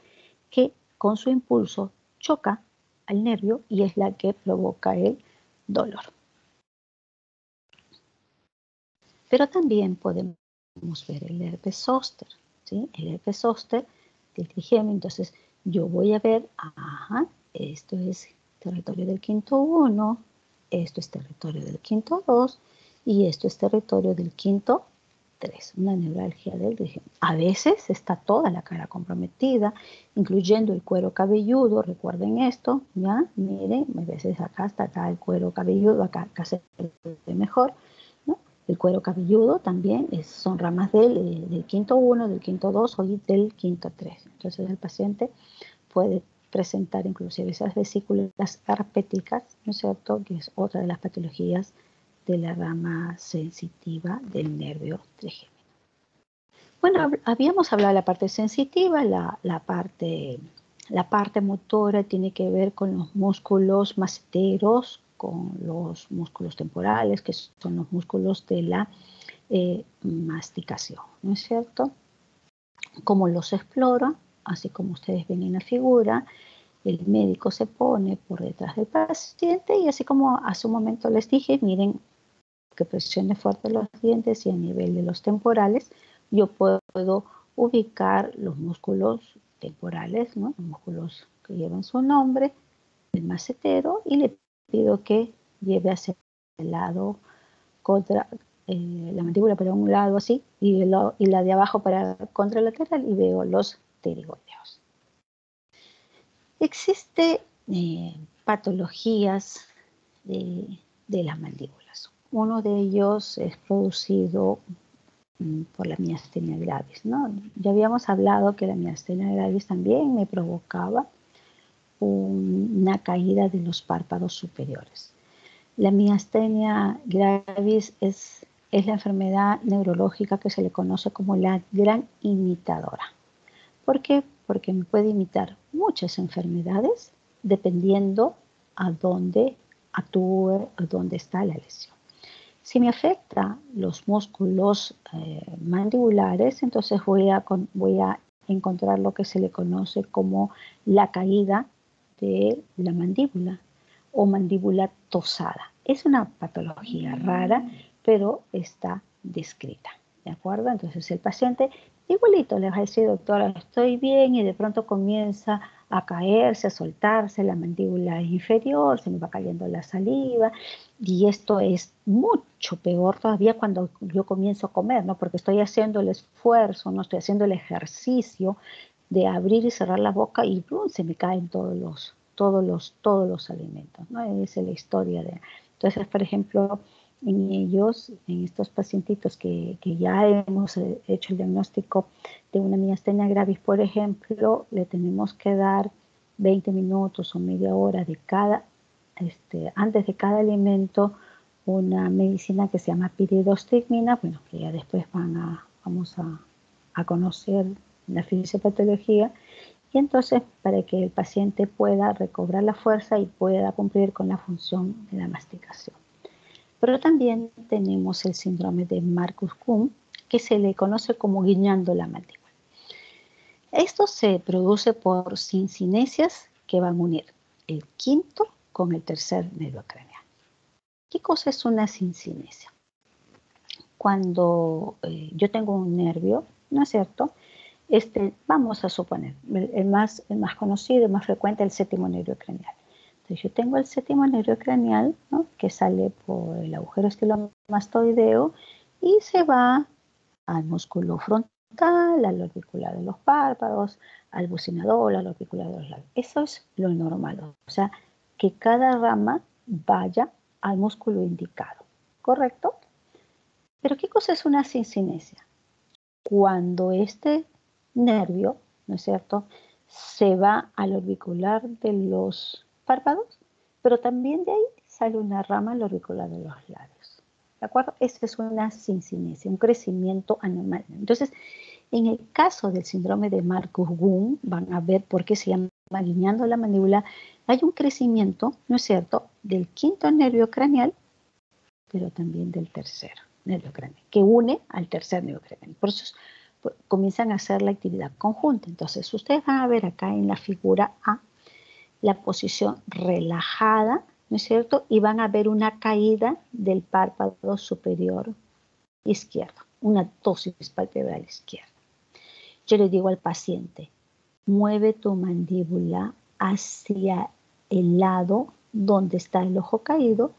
Speaker 1: que con su impulso choca al nervio y es la que provoca el dolor. Pero también podemos ver el herpes zóster, ¿sí? El herpes zóster del trigémino. Entonces yo voy a ver, ajá, esto es territorio del quinto 1, esto es territorio del quinto 2 y esto es territorio del quinto 3, una neuralgia del trigémino. A veces está toda la cara comprometida, incluyendo el cuero cabelludo. Recuerden esto, ¿ya? Miren, a veces acá está acá el cuero cabelludo, acá se ve mejor, ¿no? El cuero cabelludo también son ramas del quinto 1, del quinto 2 o del quinto 3. Entonces el paciente puede presentar inclusive esas vesículas herpéticas, ¿no es cierto?, que es otra de las patologías de la rama sensitiva del nervio trigémino. Bueno, habíamos hablado de la parte sensitiva, la parte motora tiene que ver con los músculos maceteros, con los músculos temporales, que son los músculos de la masticación, ¿no es cierto? Como los explora, así como ustedes ven en la figura, el médico se pone por detrás del paciente y así como hace un momento les dije, miren que presione fuerte los dientes y a nivel de los temporales, yo puedo ubicar los músculos temporales, ¿no? Los músculos que llevan su nombre, el macetero, y le pido que lleve hacia el lado contra la mandíbula para un lado así y la de abajo para contralateral y veo los pterigoideos. Existe patologías de las mandíbulas. Uno de ellos es producido por la miastenia gravis, ¿no? Ya habíamos hablado que la miastenia gravis también me provocaba una caída de los párpados superiores. La miastenia gravis es la enfermedad neurológica que se le conoce como la gran imitadora. ¿Por qué? Porque me puede imitar muchas enfermedades dependiendo a dónde actúe, a dónde está la lesión. Si me afecta los músculos mandibulares, entonces voy a encontrar lo que se le conoce como la caída de la mandíbula o mandíbula tosada. Es una patología rara, pero está descrita, ¿de acuerdo? Entonces el paciente igualito le va a decir, doctora, estoy bien, y de pronto comienza a caerse, a soltarse la mandíbula inferior, se me va cayendo la saliva, y esto es mucho peor todavía cuando yo comienzo a comer, ¿no? Porque estoy haciendo el esfuerzo, no estoy haciendo el ejercicio de abrir y cerrar la boca y ¡pum!, se me caen todos los alimentos, ¿no? Esa es la historia de... Entonces, por ejemplo, en ellos, en estos pacientitos que ya hemos hecho el diagnóstico de una miastenia gravis, por ejemplo, le tenemos que dar 20 minutos o media hora de antes de cada alimento, una medicina que se llama piridostigmina, bueno, que ya después vamos a conocer la fisiopatología, y entonces para que el paciente pueda recobrar la fuerza y pueda cumplir con la función de la masticación. Pero también tenemos el síndrome de Marcus-Gunn, que se le conoce como guiñando la mandíbula. Esto se produce por sincinesias que van a unir el quinto con el tercer nervio craneal. ¿Qué cosa es una sincinesia? Cuando yo tengo un nervio, ¿no es cierto? Vamos a suponer, el más conocido, el más frecuente, el séptimo nervio craneal. Entonces yo tengo el séptimo nervio craneal, ¿no?, que sale por el agujero estelomastoideo y se va al músculo frontal, al orbicular de los párpados, al bucinador, al orbicular de los labios. Eso es lo normal, o sea, que cada rama vaya al músculo indicado, ¿correcto? Pero ¿qué cosa es una sincinesia? Cuando este nervio, ¿no es cierto?, se va al orbicular de los párpados, pero también de ahí sale una rama al orbicular de los labios. ¿De acuerdo? Esa es una sincinesia, un crecimiento anormal. Entonces, en el caso del síndrome de Marcus-Gunn, van a ver por qué se llama guiñando la mandíbula, hay un crecimiento, ¿no es cierto?, del quinto nervio craneal, pero también del tercer nervio craneal, que une al tercer nervio craneal. Por eso comienzan a hacer la actividad conjunta. Entonces, ustedes van a ver acá en la figura A la posición relajada, ¿no es cierto? Y van a ver una caída del párpado superior izquierdo, una ptosis palpebral izquierda. Yo le digo al paciente, mueve tu mandíbula hacia el lado donde está el ojo caído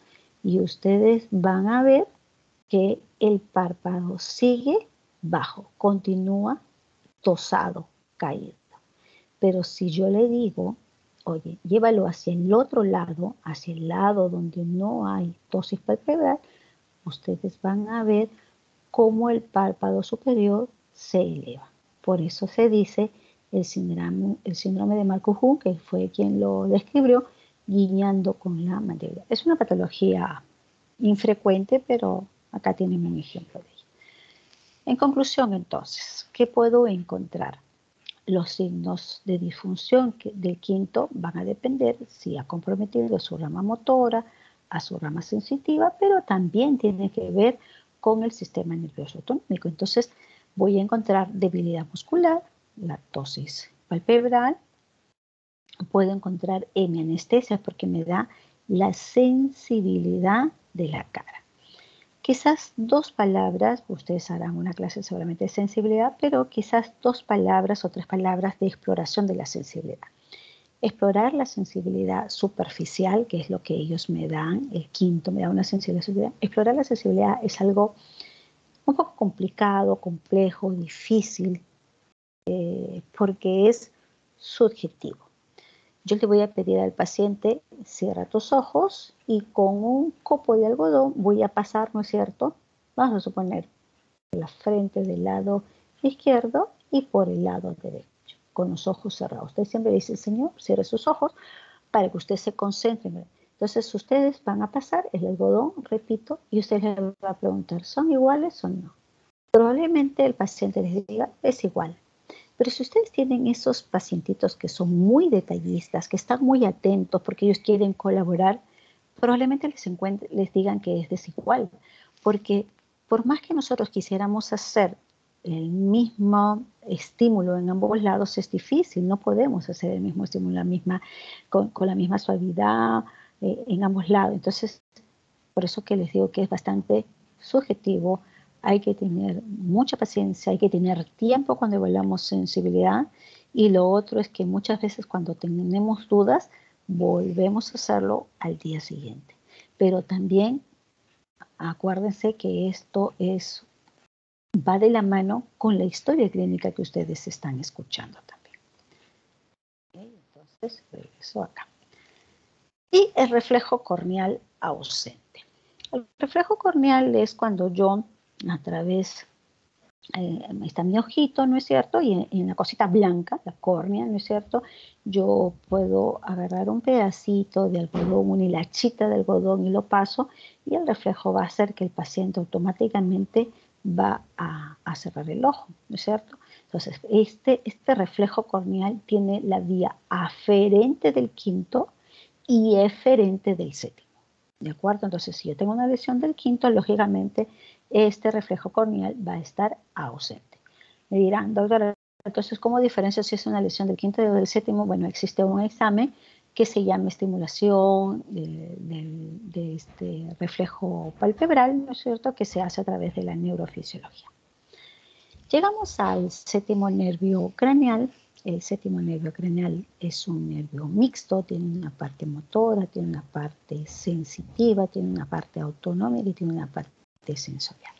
Speaker 1: y ustedes van a ver que el párpado sigue bajo, continúa tosado, caído. Pero si yo le digo, oye, llévalo hacia el otro lado, hacia el lado donde no hay ptosis palpebral, ustedes van a ver cómo el párpado superior se eleva. Por eso se dice el síndrome de Marcus-Gunn, que fue quien lo describió, guiñando con la mandíbula. Es una patología infrecuente, pero acá tienen un ejemplo de ello. En conclusión, entonces, ¿qué puedo encontrar? Los signos de disfunción del quinto van a depender si ha comprometido su rama motora, a su rama sensitiva, pero también tiene que ver con el sistema nervioso autonómico. Entonces voy a encontrar debilidad muscular, lactosis palpebral, puedo encontrar hemianestesia porque me da la sensibilidad de la cara. Quizás 2 palabras, ustedes harán una clase seguramente de sensibilidad, pero quizás 2 palabras o 3 palabras de exploración de la sensibilidad. Explorar la sensibilidad superficial, que es lo que ellos me dan, el quinto me da una sensibilidad. Explorar la sensibilidad es algo un poco complicado, complejo, difícil, porque es subjetivo. Yo le voy a pedir al paciente, cierra tus ojos y con un copo de algodón voy a pasar, ¿no es cierto? Vamos a suponer la frente del lado izquierdo y por el lado derecho, con los ojos cerrados. Usted siempre dice, Señor, cierre sus ojos para que usted se concentre. Entonces ustedes van a pasar el algodón, repito, y usted les va a preguntar, ¿son iguales o no? Probablemente el paciente les diga, es igual. Pero si ustedes tienen esos pacientitos que son muy detallistas, que están muy atentos porque ellos quieren colaborar, probablemente les digan que es desigual. Porque por más que nosotros quisiéramos hacer el mismo estímulo en ambos lados, es difícil. No podemos hacer el mismo estímulo con la misma suavidad en ambos lados. Entonces, por eso que les digo que es bastante subjetivo. Hay que tener mucha paciencia, hay que tener tiempo cuando evaluamos sensibilidad y lo otro es que muchas veces cuando tenemos dudas volvemos a hacerlo al día siguiente. Pero también acuérdense que esto va de la mano con la historia clínica que ustedes están escuchando también. ¿Okay? Entonces, regreso acá. Y el reflejo corneal ausente. El reflejo corneal es cuando yo a través, está mi ojito, ¿no es cierto? Y en la cosita blanca, la córnea, ¿no es cierto? Yo puedo agarrar un pedacito de algodón, una hilachita de algodón y lo paso y el reflejo va a hacer que el paciente automáticamente va a cerrar el ojo, ¿no es cierto? Entonces, este reflejo corneal tiene la vía aferente del quinto y eferente del séptimo. ¿De acuerdo? Entonces, si yo tengo una lesión del quinto, lógicamente este reflejo corneal va a estar ausente. Me dirán, doctora, entonces, ¿cómo diferencia si es una lesión del quinto o del séptimo? Bueno, existe un examen que se llama estimulación de este reflejo palpebral, ¿no es cierto?, que se hace a través de la neurofisiología. Llegamos al séptimo nervio craneal. El séptimo nervio craneal es un nervio mixto, tiene una parte motora, tiene una parte sensitiva, tiene una parte autonómica y tiene una parte sensorial.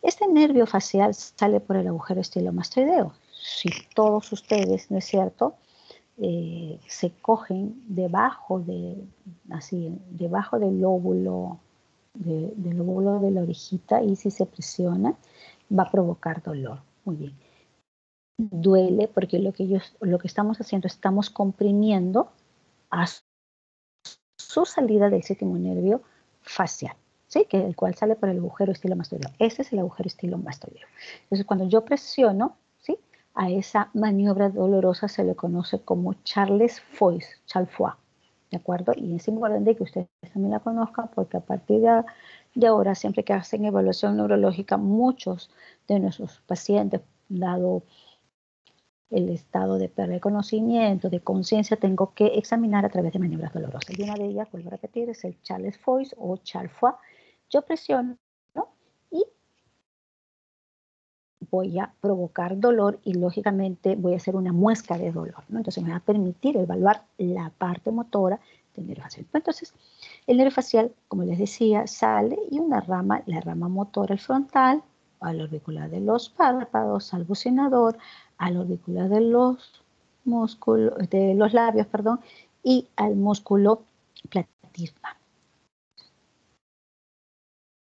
Speaker 1: Este nervio facial sale por el agujero estilomastoideo. Si todos ustedes, ¿no es cierto?, se cogen debajo del lóbulo de la orejita y si se presiona va a provocar dolor. Muy bien. Duele porque lo que estamos haciendo, estamos comprimiendo a su salida del séptimo nervio facial, ¿sí? El cual sale por el agujero estilomastoideo. Ese es el agujero estilomastoideo. Entonces, cuando yo presiono, ¿sí?, a esa maniobra dolorosa se le conoce como Charles-Foix, ¿de acuerdo? Y es importante que ustedes también la conozcan porque a partir de ahora, siempre que hacen evaluación neurológica, muchos de nuestros pacientes, dado el estado de pérdida de conocimiento, de conciencia, tengo que examinar a través de maniobras dolorosas. Y una de ellas, vuelvo a repetir, es el Charles-Foix o Charles-Foix. Yo presiono, ¿no?, y voy a provocar dolor y lógicamente voy a hacer una muesca de dolor, ¿no? Entonces me va a permitir evaluar la parte motora del nervio facial. Entonces, el nervio facial, como les decía, sale y una rama, la rama motora, el frontal, al orbicular de los párpados, al bucinador, al orbicular de los músculos, de los labios, perdón, y al músculo platisma.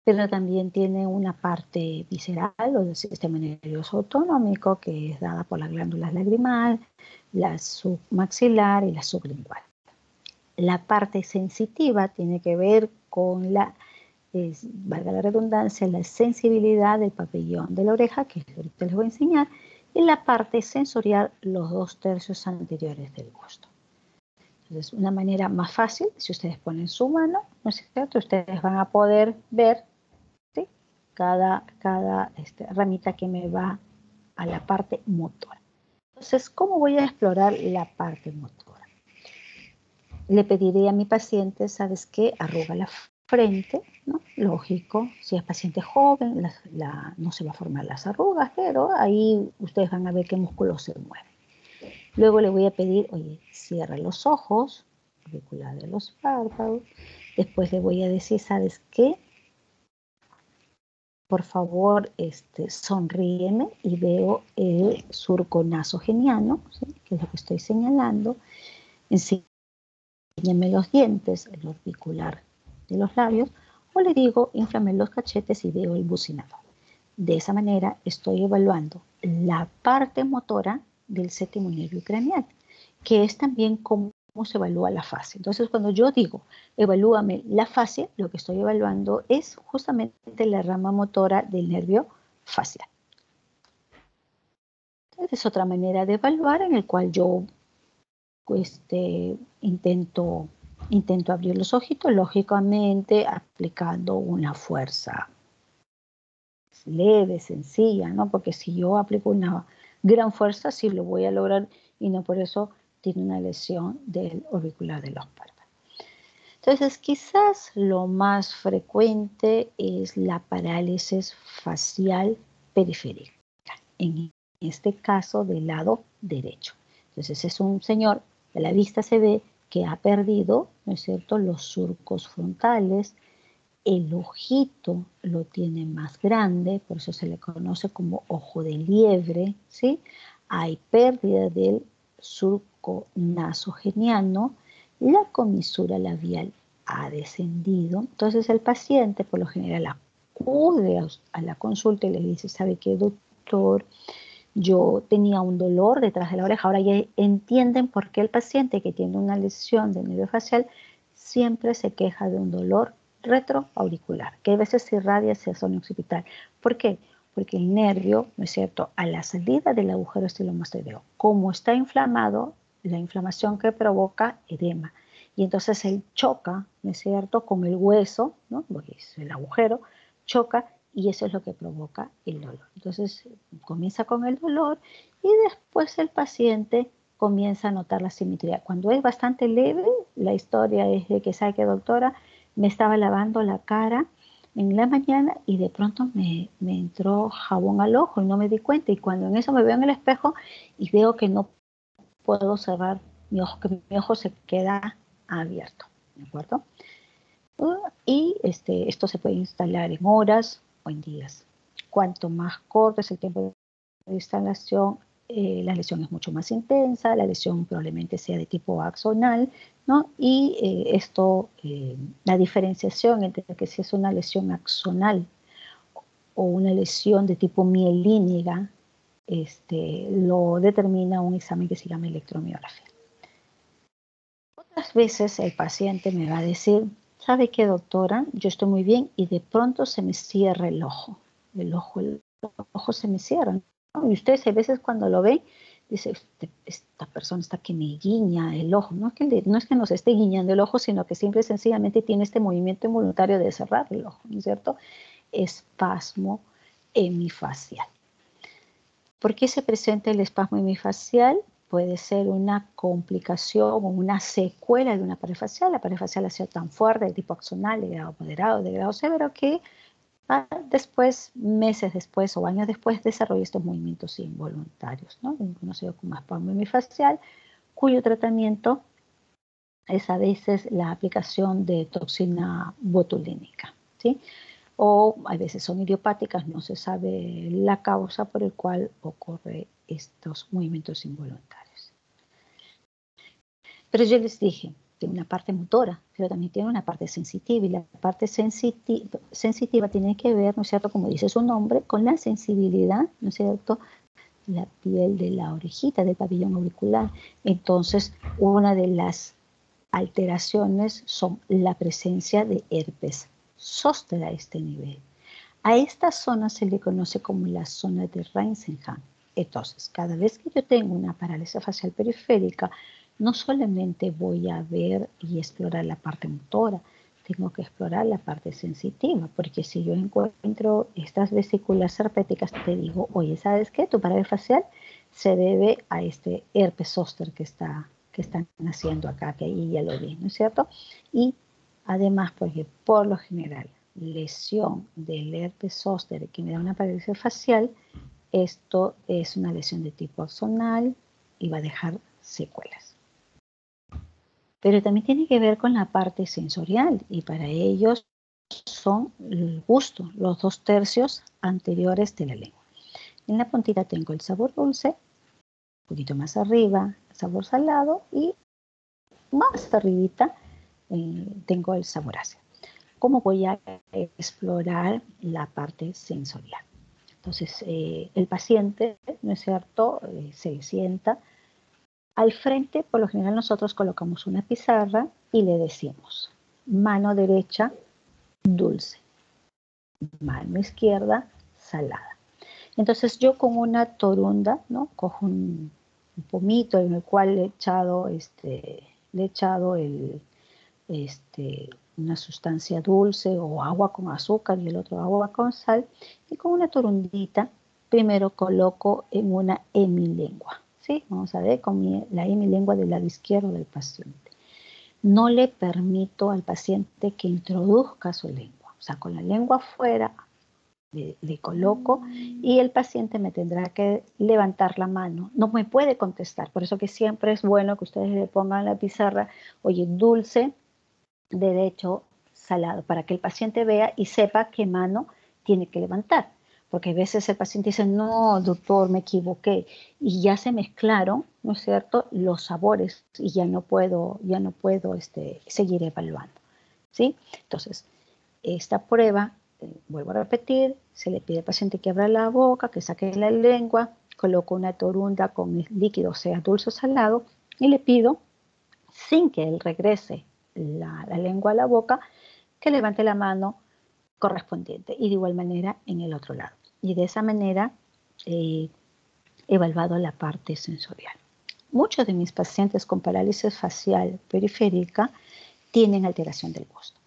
Speaker 1: Pero también tiene una parte visceral o del sistema nervioso autonómico que es dada por las glándulas lagrimal, la submaxilar y la sublingual. La parte sensitiva tiene que ver con valga la redundancia, la sensibilidad del pabellón de la oreja, que ahorita les voy a enseñar, y la parte sensorial, los 2/3 anteriores del busto. Entonces, una manera más fácil, si ustedes ponen su mano, ¿no es cierto?, ustedes van a poder ver, ¿sí?, cada ramita que me va a la parte motora. Entonces, ¿cómo voy a explorar la parte motora? Le pediré a mi paciente, ¿sabes qué? Arruga la frente, ¿no? Lógico, si es paciente joven, no se va a formar las arrugas, pero ahí ustedes van a ver qué músculos se mueven. Luego le voy a pedir, oye, cierra los ojos, auricular de los párpados. Después le voy a decir, ¿sabes qué? Por favor, sonríeme y veo el surco nasogeniano, ¿sí? Que es lo que estoy señalando. Enséñame los dientes, el orbicular de los labios, o le digo, inflame los cachetes y veo el bucinador. De esa manera estoy evaluando la parte motora del séptimo nervio craneal, que es también cómo se evalúa la fascia. Entonces, cuando yo digo, evalúame la fascia, lo que estoy evaluando es justamente la rama motora del nervio facial. Entonces, es otra manera de evaluar en el cual yo intento abrir los ojitos, lógicamente aplicando una fuerza leve, sencilla, ¿no? Porque si yo aplico una gran fuerza, sí lo voy a lograr y no por eso tiene una lesión del orbicular de los párpados. Entonces, quizás lo más frecuente es la parálisis facial periférica, en este caso del lado derecho. Entonces, es un señor, de la vista se ve que ha perdido, ¿no es cierto?, los surcos frontales, el ojito lo tiene más grande, por eso se le conoce como ojo de liebre, ¿sí? Hay pérdida del surco nasogeniano, la comisura labial ha descendido. Entonces el paciente por lo general acude a la consulta y le dice, ¿sabe qué, doctor? Yo tenía un dolor detrás de la oreja. Ahora ya entienden por qué el paciente que tiene una lesión del nervio facial siempre se queja de un dolor retroauricular, que a veces se irradia hacia la zona occipital. ¿Por qué? Porque el nervio, ¿no es cierto?, a la salida del agujero estelomastoideo, como está inflamado, la inflamación que provoca edema. Y entonces él choca, ¿no es cierto?, con el hueso, ¿no?, porque es el agujero, choca y eso es lo que provoca el dolor. Entonces comienza con el dolor y después el paciente comienza a notar la simetría. Cuando es bastante leve, la historia es de que, ¿sabe qué, doctora? Me estaba lavando la cara en la mañana y de pronto me entró jabón al ojo y no me di cuenta. Y cuando en eso me veo en el espejo y veo que no puedo cerrar mi ojo, que mi ojo se queda abierto, ¿de acuerdo? Y esto se puede instalar en horas o en días. Cuanto más corto es el tiempo de instalación, la lesión es mucho más intensa, la lesión probablemente sea de tipo axonal, ¿no? Y la diferenciación entre que si es una lesión axonal o una lesión de tipo mielínica, lo determina un examen que se llama electromiografía. Otras veces el paciente me va a decir, ¿sabe qué, doctora? Yo estoy muy bien y de pronto se me cierra el ojo. El ojo se me cierra, ¿no? Y ustedes a veces cuando lo ven, dice, esta persona está que me guiña el ojo. No es que nos esté guiñando el ojo, sino que simple y sencillamente tiene este movimiento involuntario de cerrar el ojo, ¿no es cierto? Espasmo hemifacial. ¿Por qué se presenta el espasmo hemifacial? Puede ser una complicación o una secuela de una pared facial. La pared facial ha sido tan fuerte, de tipo axonal, de grado moderado, de grado severo, que después, meses después o años después, desarrolla estos movimientos involuntarios, ¿no? Conocido como espasmo hemifacial, cuyo tratamiento es a veces la aplicación de toxina botulínica, ¿sí? O a veces son idiopáticas, no se sabe la causa por el cual ocurre estos movimientos involuntarios. Pero yo les dije, tiene una parte motora, pero también tiene una parte sensitiva, y la parte sensitiva tiene que ver, ¿no es cierto?, como dice su nombre, con la sensibilidad, ¿no es cierto?, la piel de la orejita, del pabellón auricular. Entonces, una de las alteraciones son la presencia de herpes zóster a este nivel. A esta zona se le conoce como la zona de Reissenham. Entonces, cada vez que yo tengo una parálisis facial periférica, no solamente voy a ver y explorar la parte motora, tengo que explorar la parte sensitiva, porque si yo encuentro estas vesículas herpéticas, te digo, oye, ¿sabes qué? Tu parálisis facial se debe a este herpes zóster que están haciendo acá, que ahí ya lo vi, ¿no es cierto? Y además, porque por lo general, lesión del herpes zóster que me da una parálisis facial, esto es una lesión de tipo axonal y va a dejar secuelas. Pero también tiene que ver con la parte sensorial y para ellos son el gusto, los 2/3 anteriores de la lengua. En la puntita tengo el sabor dulce, un poquito más arriba el sabor salado y más arribita tengo el sabor ácido. ¿Cómo voy a explorar la parte sensorial? Entonces, el paciente, ¿no es cierto?, se sienta. Al frente, por lo general, nosotros colocamos una pizarra y le decimos, mano derecha, dulce, mano izquierda, salada. Entonces, yo con una torunda, ¿no?, cojo un pomito en el cual le he echado una sustancia dulce o agua con azúcar y el otro agua con sal, y con una torundita primero coloco en una hemilengua. ¿Sí? Vamos a ver con la hemilengua del lado izquierdo del paciente. No le permito al paciente que introduzca su lengua. O sea, con la lengua afuera le coloco y el paciente me tendrá que levantar la mano. No me puede contestar. Por eso que siempre es bueno que ustedes le pongan en la pizarra, oye, dulce, derecho, salado, para que el paciente vea y sepa qué mano tiene que levantar. Porque a veces el paciente dice, no, doctor, me equivoqué. Y ya se mezclaron, ¿no es cierto?, los sabores y ya no puedo seguir evaluando. ¿Sí? Entonces, esta prueba, vuelvo a repetir, se le pide al paciente que abra la boca, que saque la lengua, coloco una torunda con líquido, sea dulce o salado, y le pido, sin que él regrese la lengua a la boca, que levante la mano correspondiente y de igual manera en el otro lado. Y de esa manera he evaluado la parte sensorial. Muchos de mis pacientes con parálisis facial periférica tienen alteración del gusto.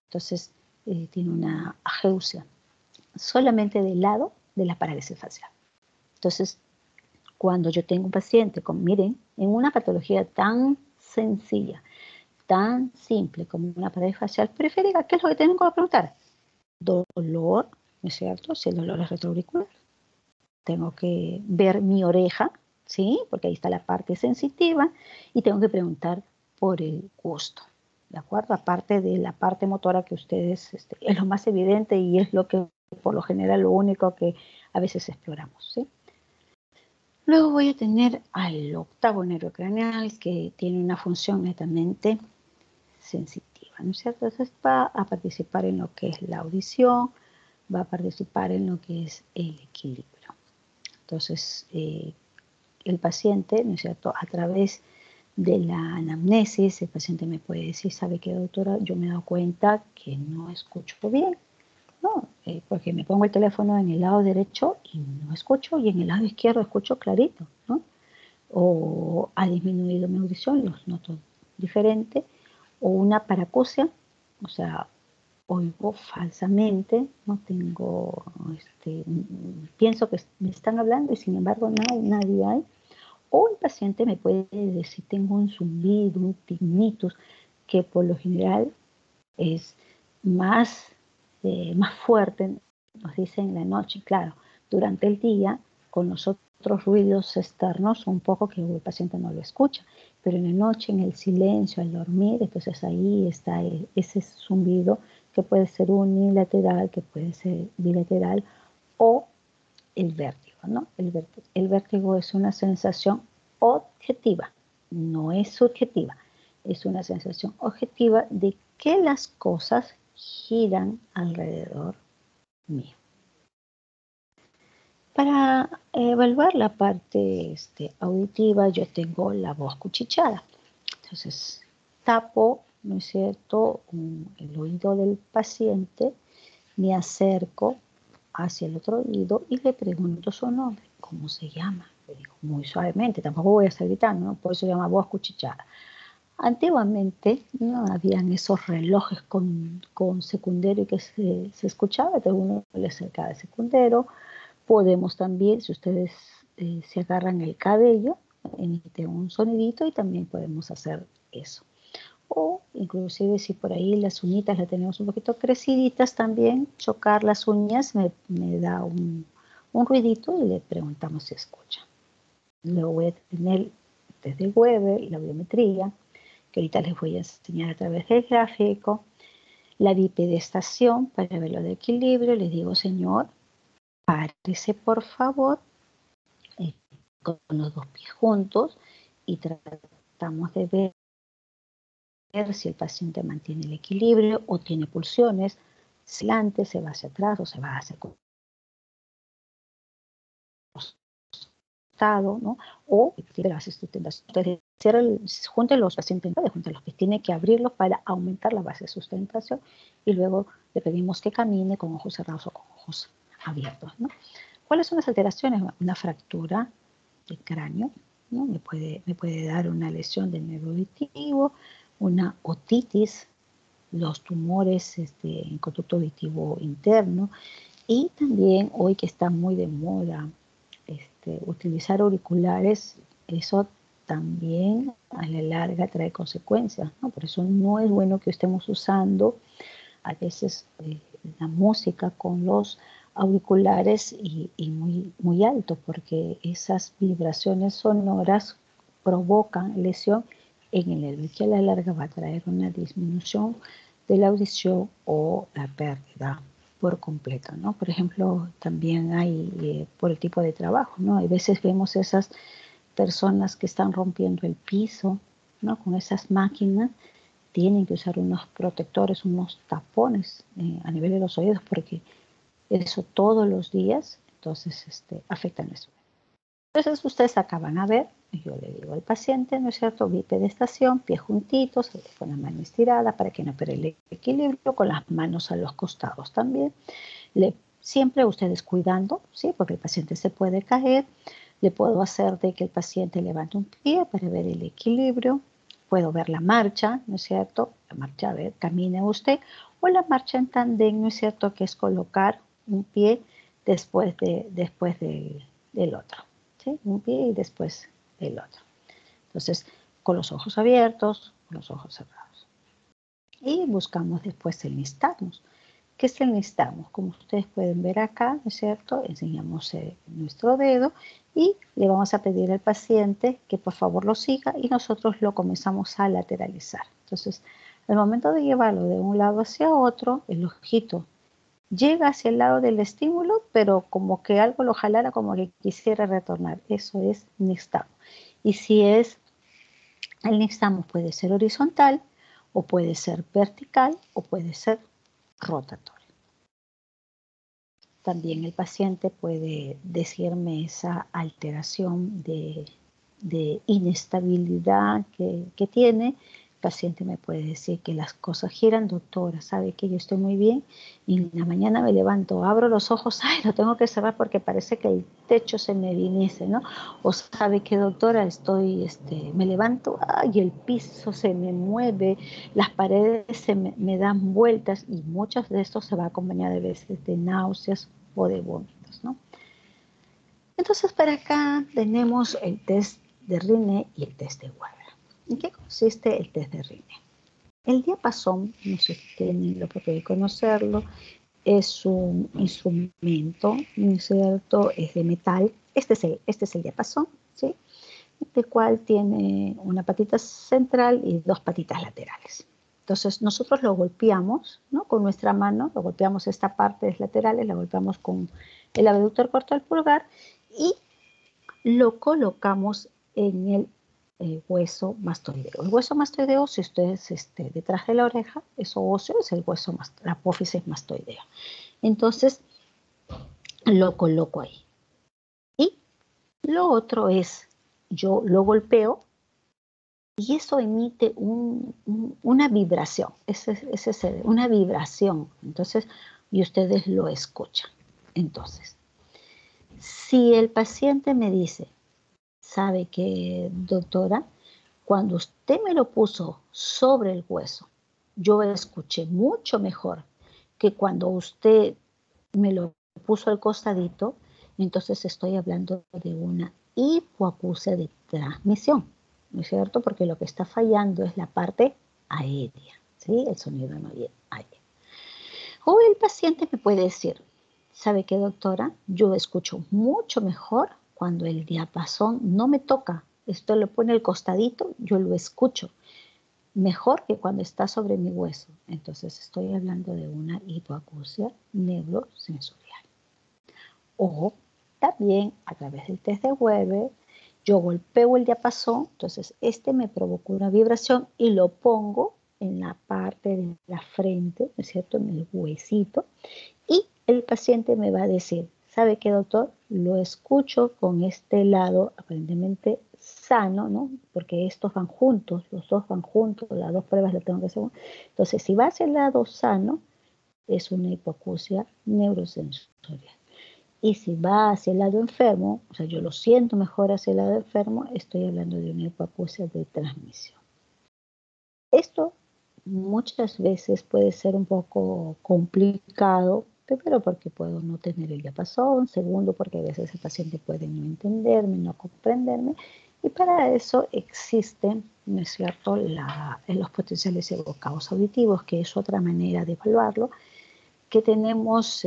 Speaker 1: Entonces, tiene una ageusia solamente del lado de la parálisis facial. Entonces, cuando yo tengo un paciente con, miren, en una patología tan sencilla, tan simple como una parálisis facial periférica, ¿qué es lo que tengo que preguntar? Dolor, ¿no es cierto? Si el dolor es retroauricular. Tengo que ver mi oreja, ¿sí? Porque ahí está la parte sensitiva y tengo que preguntar por el gusto, ¿de acuerdo? Aparte de la parte motora que ustedes, es lo más evidente y es lo que, por lo general, lo único que a veces exploramos, ¿sí? Luego voy a tener al octavo nervio craneal que tiene una función netamente sensitiva, ¿no es cierto? Entonces va a participar en lo que es la audición, va a participar en lo que es el equilibrio. Entonces, el paciente, ¿no es cierto?, a través de la anamnesis, el paciente me puede decir, ¿sabe qué, doctora? Yo me he dado cuenta que no escucho bien, ¿no? Porque me pongo el teléfono en el lado derecho y no escucho, y en el lado izquierdo escucho clarito, ¿no? O ha disminuido mi audición, los noto diferente, o una paracusia, o sea, oigo falsamente, no tengo, pienso que me están hablando y sin embargo nadie hay. O el paciente me puede decir, tengo un zumbido, un tinnitus, que por lo general es más, más fuerte, nos dicen en la noche. Claro, durante el día, con los otros ruidos externos, un poco que el paciente no lo escucha, pero en la noche, en el silencio, al dormir, entonces ahí está ese zumbido que puede ser unilateral, que puede ser bilateral, o el vértigo, ¿no? El vértigo es una sensación objetiva, no es subjetiva, es una sensación objetiva de que las cosas giran alrededor mío. Para evaluar la parte auditiva, yo tengo la voz cuchicheada. Entonces, tapo, ¿no es cierto?, el oído del paciente, me acerco hacia el otro oído y le pregunto su nombre, ¿cómo se llama? Le digo muy suavemente, tampoco voy a estar gritando, ¿no? Por eso se llama voz cuchicheada. Antiguamente no habían esos relojes con secundero y que se escuchaba, que uno le acercaba el secundero. Podemos también, si ustedes se agarran el cabello, emite un sonidito y también podemos hacer eso. O inclusive si por ahí las uñitas las tenemos un poquito creciditas también, chocar las uñas me da un ruidito y le preguntamos si escucha. Luego voy a tener desde Weber la biometría, que ahorita les voy a enseñar a través del gráfico, la bipedestación para ver lo de equilibrio. Les digo, señor, párese por favor con los dos pies juntos y tratamos de ver si el paciente mantiene el equilibrio o tiene pulsiones, se va adelante, se va hacia atrás o se va hacia el costado, ¿no? O tiene base sustentación. Entonces, junte los pacientes, junte los pies, tiene que abrirlos para aumentar la base de sustentación y luego le pedimos que camine con ojos cerrados o con ojos abiertos, ¿no? ¿Cuáles son las alteraciones? Una fractura del cráneo, ¿no? Me puede dar una lesión del nervio auditivo, una otitis, los tumores en conducto auditivo interno, y también hoy que está muy de moda utilizar auriculares, eso también a la larga trae consecuencias, ¿no? Por eso no es bueno que estemos usando a veces la música con los auriculares y muy, muy alto, porque esas vibraciones sonoras provocan lesión en el nervio, que a la larga va a traer una disminución de la audición o la pérdida por completo, ¿no? Por ejemplo, también hay por el tipo de trabajo, ¿no? Hay veces vemos esas personas que están rompiendo el piso, ¿no? Con esas máquinas tienen que usar unos protectores, unos tapones a nivel de los oídos, porque eso todos los días, entonces afecta nuestro oído. Entonces ustedes acá van a ver, yo le digo al paciente, ¿no es cierto? Bipedestación, pies juntitos, con la mano estirada para que no pierda el equilibrio, con las manos a los costados también. Siempre ustedes cuidando, ¿sí? Porque el paciente se puede caer. Le puedo hacer de que el paciente levante un pie para ver el equilibrio. Puedo ver la marcha, ¿no es cierto? La marcha, a ver, camine usted. O la marcha en tandem, ¿no es cierto? Que es colocar un pie después del otro. ¿Sí? Un pie y después el otro. Entonces, con los ojos abiertos, con los ojos cerrados. Y buscamos después el nistagmus. ¿Qué es el nistagmus? Como ustedes pueden ver acá, ¿no es cierto? Enseñamos nuestro dedo y le vamos a pedir al paciente que por favor lo siga y nosotros lo comenzamos a lateralizar. Entonces, al momento de llevarlo de un lado hacia otro, el ojito llega hacia el lado del estímulo, pero como que algo lo jalara, como que quisiera retornar. Eso es nistagmus. Y si es, el nistagmus puede ser horizontal, o puede ser vertical, o puede ser rotatorio. También el paciente puede decirme esa alteración de inestabilidad que tiene. El paciente me puede decir que las cosas giran, doctora, sabe que yo estoy muy bien y en la mañana me levanto, abro los ojos, ay, lo tengo que cerrar porque parece que el techo se me viniese, ¿no? O sabe que, doctora, me levanto, ay, el piso se me mueve, las paredes me dan vueltas, y muchos de estos se va a acompañar de veces de náuseas o de vómitos, ¿no? Entonces, para acá tenemos el test de Rinne y el test de Weber. ¿En qué consiste el test de Rinne? El diapasón, no sé si tienen la oportunidad de conocerlo, es un instrumento, ¿no es cierto? Es de metal. Este es el diapasón, ¿sí? El cual tiene una patita central y dos patitas laterales. Entonces nosotros lo golpeamos, ¿no? Con nuestra mano, lo golpeamos esta parte laterales, la golpeamos con el abductor corto del pulgar y lo colocamos en el hueso mastoideo. El hueso mastoideo, si ustedes detrás de la oreja, eso óseo es el hueso, la apófisis mastoidea. Entonces lo coloco ahí. Y lo otro es, yo lo golpeo y eso emite una vibración, una vibración. Entonces, y ustedes lo escuchan. Entonces, si el paciente me dice, ¿sabe qué, doctora? cuando usted me lo puso sobre el hueso, yo escuché mucho mejor que cuando usted me lo puso al costadito, entonces estoy hablando de una hipoacusia de transmisión, ¿no es cierto? Porque lo que está fallando es la parte aérea, ¿sí? El sonido no aéreo. O el paciente me puede decir, ¿sabe qué, doctora? Yo escucho mucho mejor cuando el diapasón no me toca. Esto lo pone al costadito, yo lo escucho mejor que cuando está sobre mi hueso. Entonces estoy hablando de una hipoacusia neurosensorial. O también a través del test de Weber, yo golpeo el diapasón, entonces este me provocó una vibración y lo pongo en la parte de la frente, ¿no es cierto?, en el huesito, y el paciente me va a decir, ¿sabe qué, doctor? Lo escucho con este lado aparentemente sano, ¿no? Porque estos van juntos, los dos van juntos, las dos pruebas las tengo que hacer. Entonces, si va hacia el lado sano, es una hipoacusia neurosensorial. Y si va hacia el lado enfermo, o sea, yo lo siento mejor hacia el lado enfermo, estoy hablando de una hipoacusia de transmisión. Esto muchas veces puede ser un poco complicado, primero porque puedo no tener el diapasón, segundo porque a veces el paciente puede no entenderme, no comprenderme, y para eso existen, ¿no es cierto?, los potenciales evocados auditivos, que es otra manera de evaluarlo, que tenemos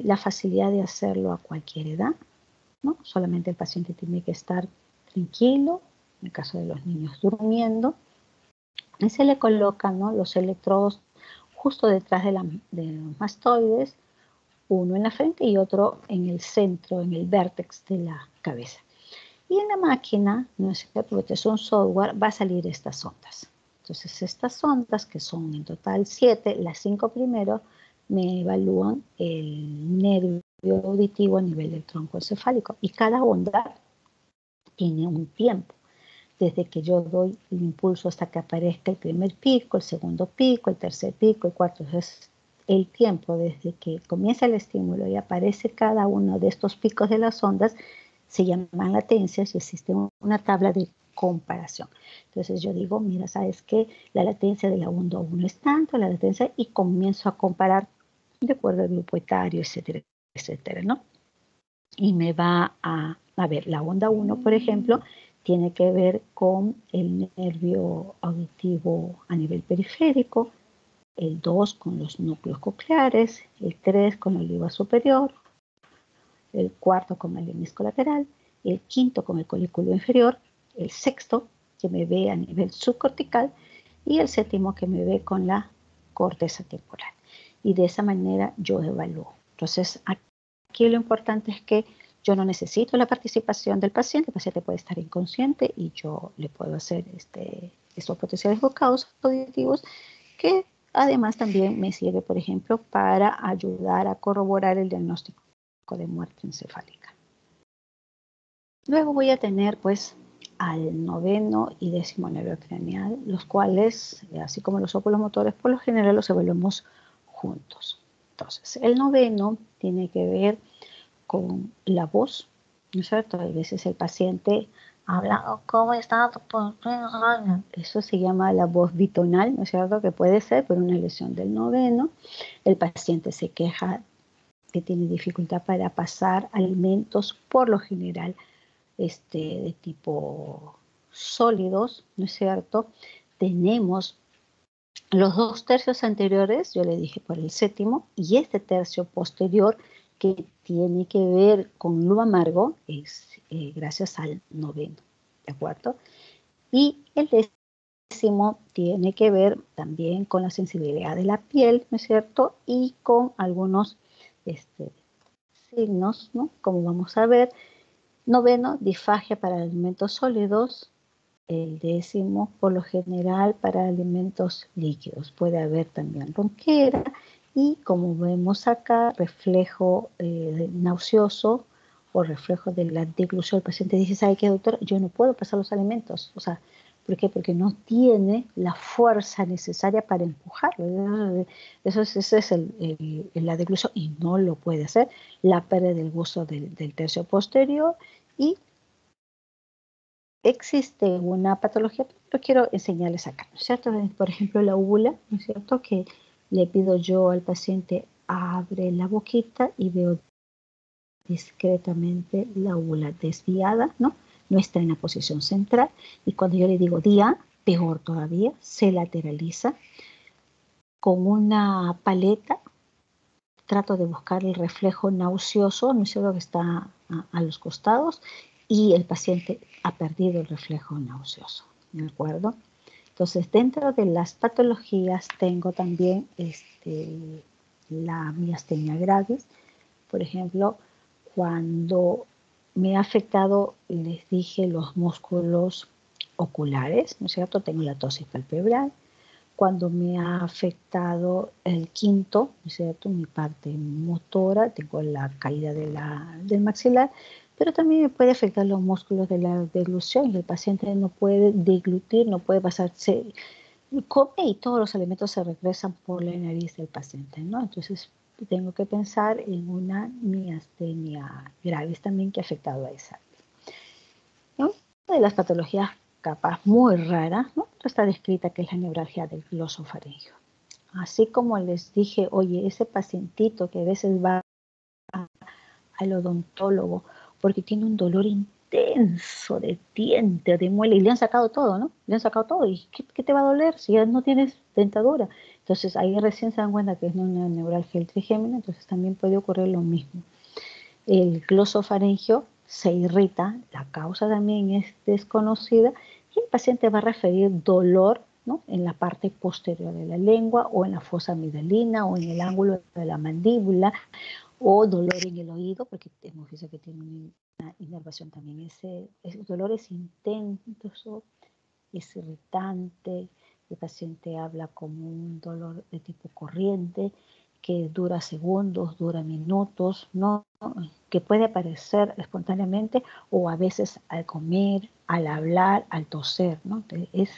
Speaker 1: la facilidad de hacerlo a cualquier edad, ¿no? Solamente el paciente tiene que estar tranquilo, en el caso de los niños durmiendo, y se le colocan, ¿no?, los electrodos justo detrás de los mastoides, uno en la frente y otro en el centro, en el vértex de la cabeza. Y en la máquina, ¿no es cierto?, porque es un software, va a salir estas ondas. Entonces, estas ondas, que son en total 7, las 5 primeros, me evalúan el nervio auditivo a nivel del tronco encefálico. Y cada onda tiene un tiempo. Desde que yo doy el impulso hasta que aparezca el primer pico, el segundo pico, el tercer pico, el cuarto. Es el tiempo desde que comienza el estímulo y aparece cada uno de estos picos de las ondas, se llaman latencias y existe una tabla de comparación. Entonces yo digo, mira, ¿sabes qué? La latencia de la onda 1 es tanto, la latencia, y comienzo a comparar de acuerdo al grupo etario, etcétera, etcétera, ¿no? Y me va a ver, la onda 1, por ejemplo, tiene que ver con el nervio auditivo a nivel periférico, el 2 con los núcleos cocleares, el 3 con el oliva superior, el cuarto con el menisco lateral, el quinto con el colículo inferior, el sexto que me ve a nivel subcortical y el séptimo que me ve con la corteza temporal. Y de esa manera yo evalúo. Entonces, aquí lo importante es que yo no necesito la participación del paciente. El paciente puede estar inconsciente y yo le puedo hacer estos potenciales evocados auditivos, que además también me sirve, por ejemplo, para ayudar a corroborar el diagnóstico de muerte encefálica. Luego voy a tener pues al noveno y décimo nervio craneal, los cuales, así como los óculos motores, por lo general los evaluamos juntos. Entonces, el noveno tiene que ver con la voz, ¿no es cierto? A veces el paciente habla, oh, ¿cómo está? Eso se llama la voz bitonal, ¿no es cierto? Que puede ser por una lesión del noveno. El paciente se queja que tiene dificultad para pasar alimentos, por lo general, de tipo sólidos, ¿no es cierto? Tenemos los 2 tercios anteriores, yo le dije por el séptimo, y este tercio posterior que tiene que ver con lo amargo es gracias al noveno, ¿de acuerdo? Y el décimo tiene que ver también con la sensibilidad de la piel, ¿no es cierto? Y con algunos signos, ¿no? Como vamos a ver. Noveno, disfagia para alimentos sólidos. El décimo, por lo general, para alimentos líquidos. Puede haber también ronquera y, como vemos acá, reflejo nauseoso o reflejo de la deglución. El paciente dice, ¿sabe qué, doctor? Yo no puedo pasar los alimentos. O sea, ¿por qué? Porque no tiene la fuerza necesaria para empujarlo. Esa es la deglución y no lo puede hacer. La pérdida del gusto del tercio posterior y existe una patología, pero quiero enseñarles acá, ¿no es cierto? Por ejemplo, la úvula, ¿no es cierto? Que le pido yo al paciente, abre la boquita y veo discretamente la úvula desviada, ¿no? No está en la posición central. Y cuando yo le digo día, peor todavía, se lateraliza. Con una paleta trato de buscar el reflejo nauseoso, ¿no es cierto?, que está a los costados, y el paciente ha perdido el reflejo nauseoso, ¿de acuerdo? Entonces, dentro de las patologías tengo también la miastenia gravis. Por ejemplo, cuando me ha afectado, les dije, los músculos oculares, ¿no es cierto? Tengo la ptosis palpebral. Cuando me ha afectado el quinto, ¿no es cierto?, mi parte motora, tengo la caída del maxilar, pero también me puede afectar los músculos de la deglución y el paciente no puede deglutir, no puede pasarse, come y todos los alimentos se regresan por la nariz del paciente, ¿no? Entonces tengo que pensar en una miastenia gravis también que ha afectado a esa. ¿No? Una de las patologías capaz muy raras, ¿no?, está descrita, que es la neuralgia del glosofaringeo. Así como les dije, oye, ese pacientito que a veces va al odontólogo porque tiene un dolor intenso de diente, de muela, y le han sacado todo, ¿no? Le han sacado todo. ¿Y qué te va a doler si ya no tienes dentadura? Entonces ahí recién se dan cuenta que es una neuralgia del trigémino, entonces también puede ocurrir lo mismo. El glosofaringeo se irrita, la causa también es desconocida y el paciente va a referir dolor, ¿no?, en la parte posterior de la lengua o en la fosa amigdalina o en el ángulo de la mandíbula, o dolor en el oído, porque hemos visto que tiene una inervación también. Ese dolor es intenso, es irritante, el paciente habla como un dolor de tipo corriente, que dura segundos, dura minutos, ¿no?, que puede aparecer espontáneamente o a veces al comer, al hablar, al toser, ¿no? Es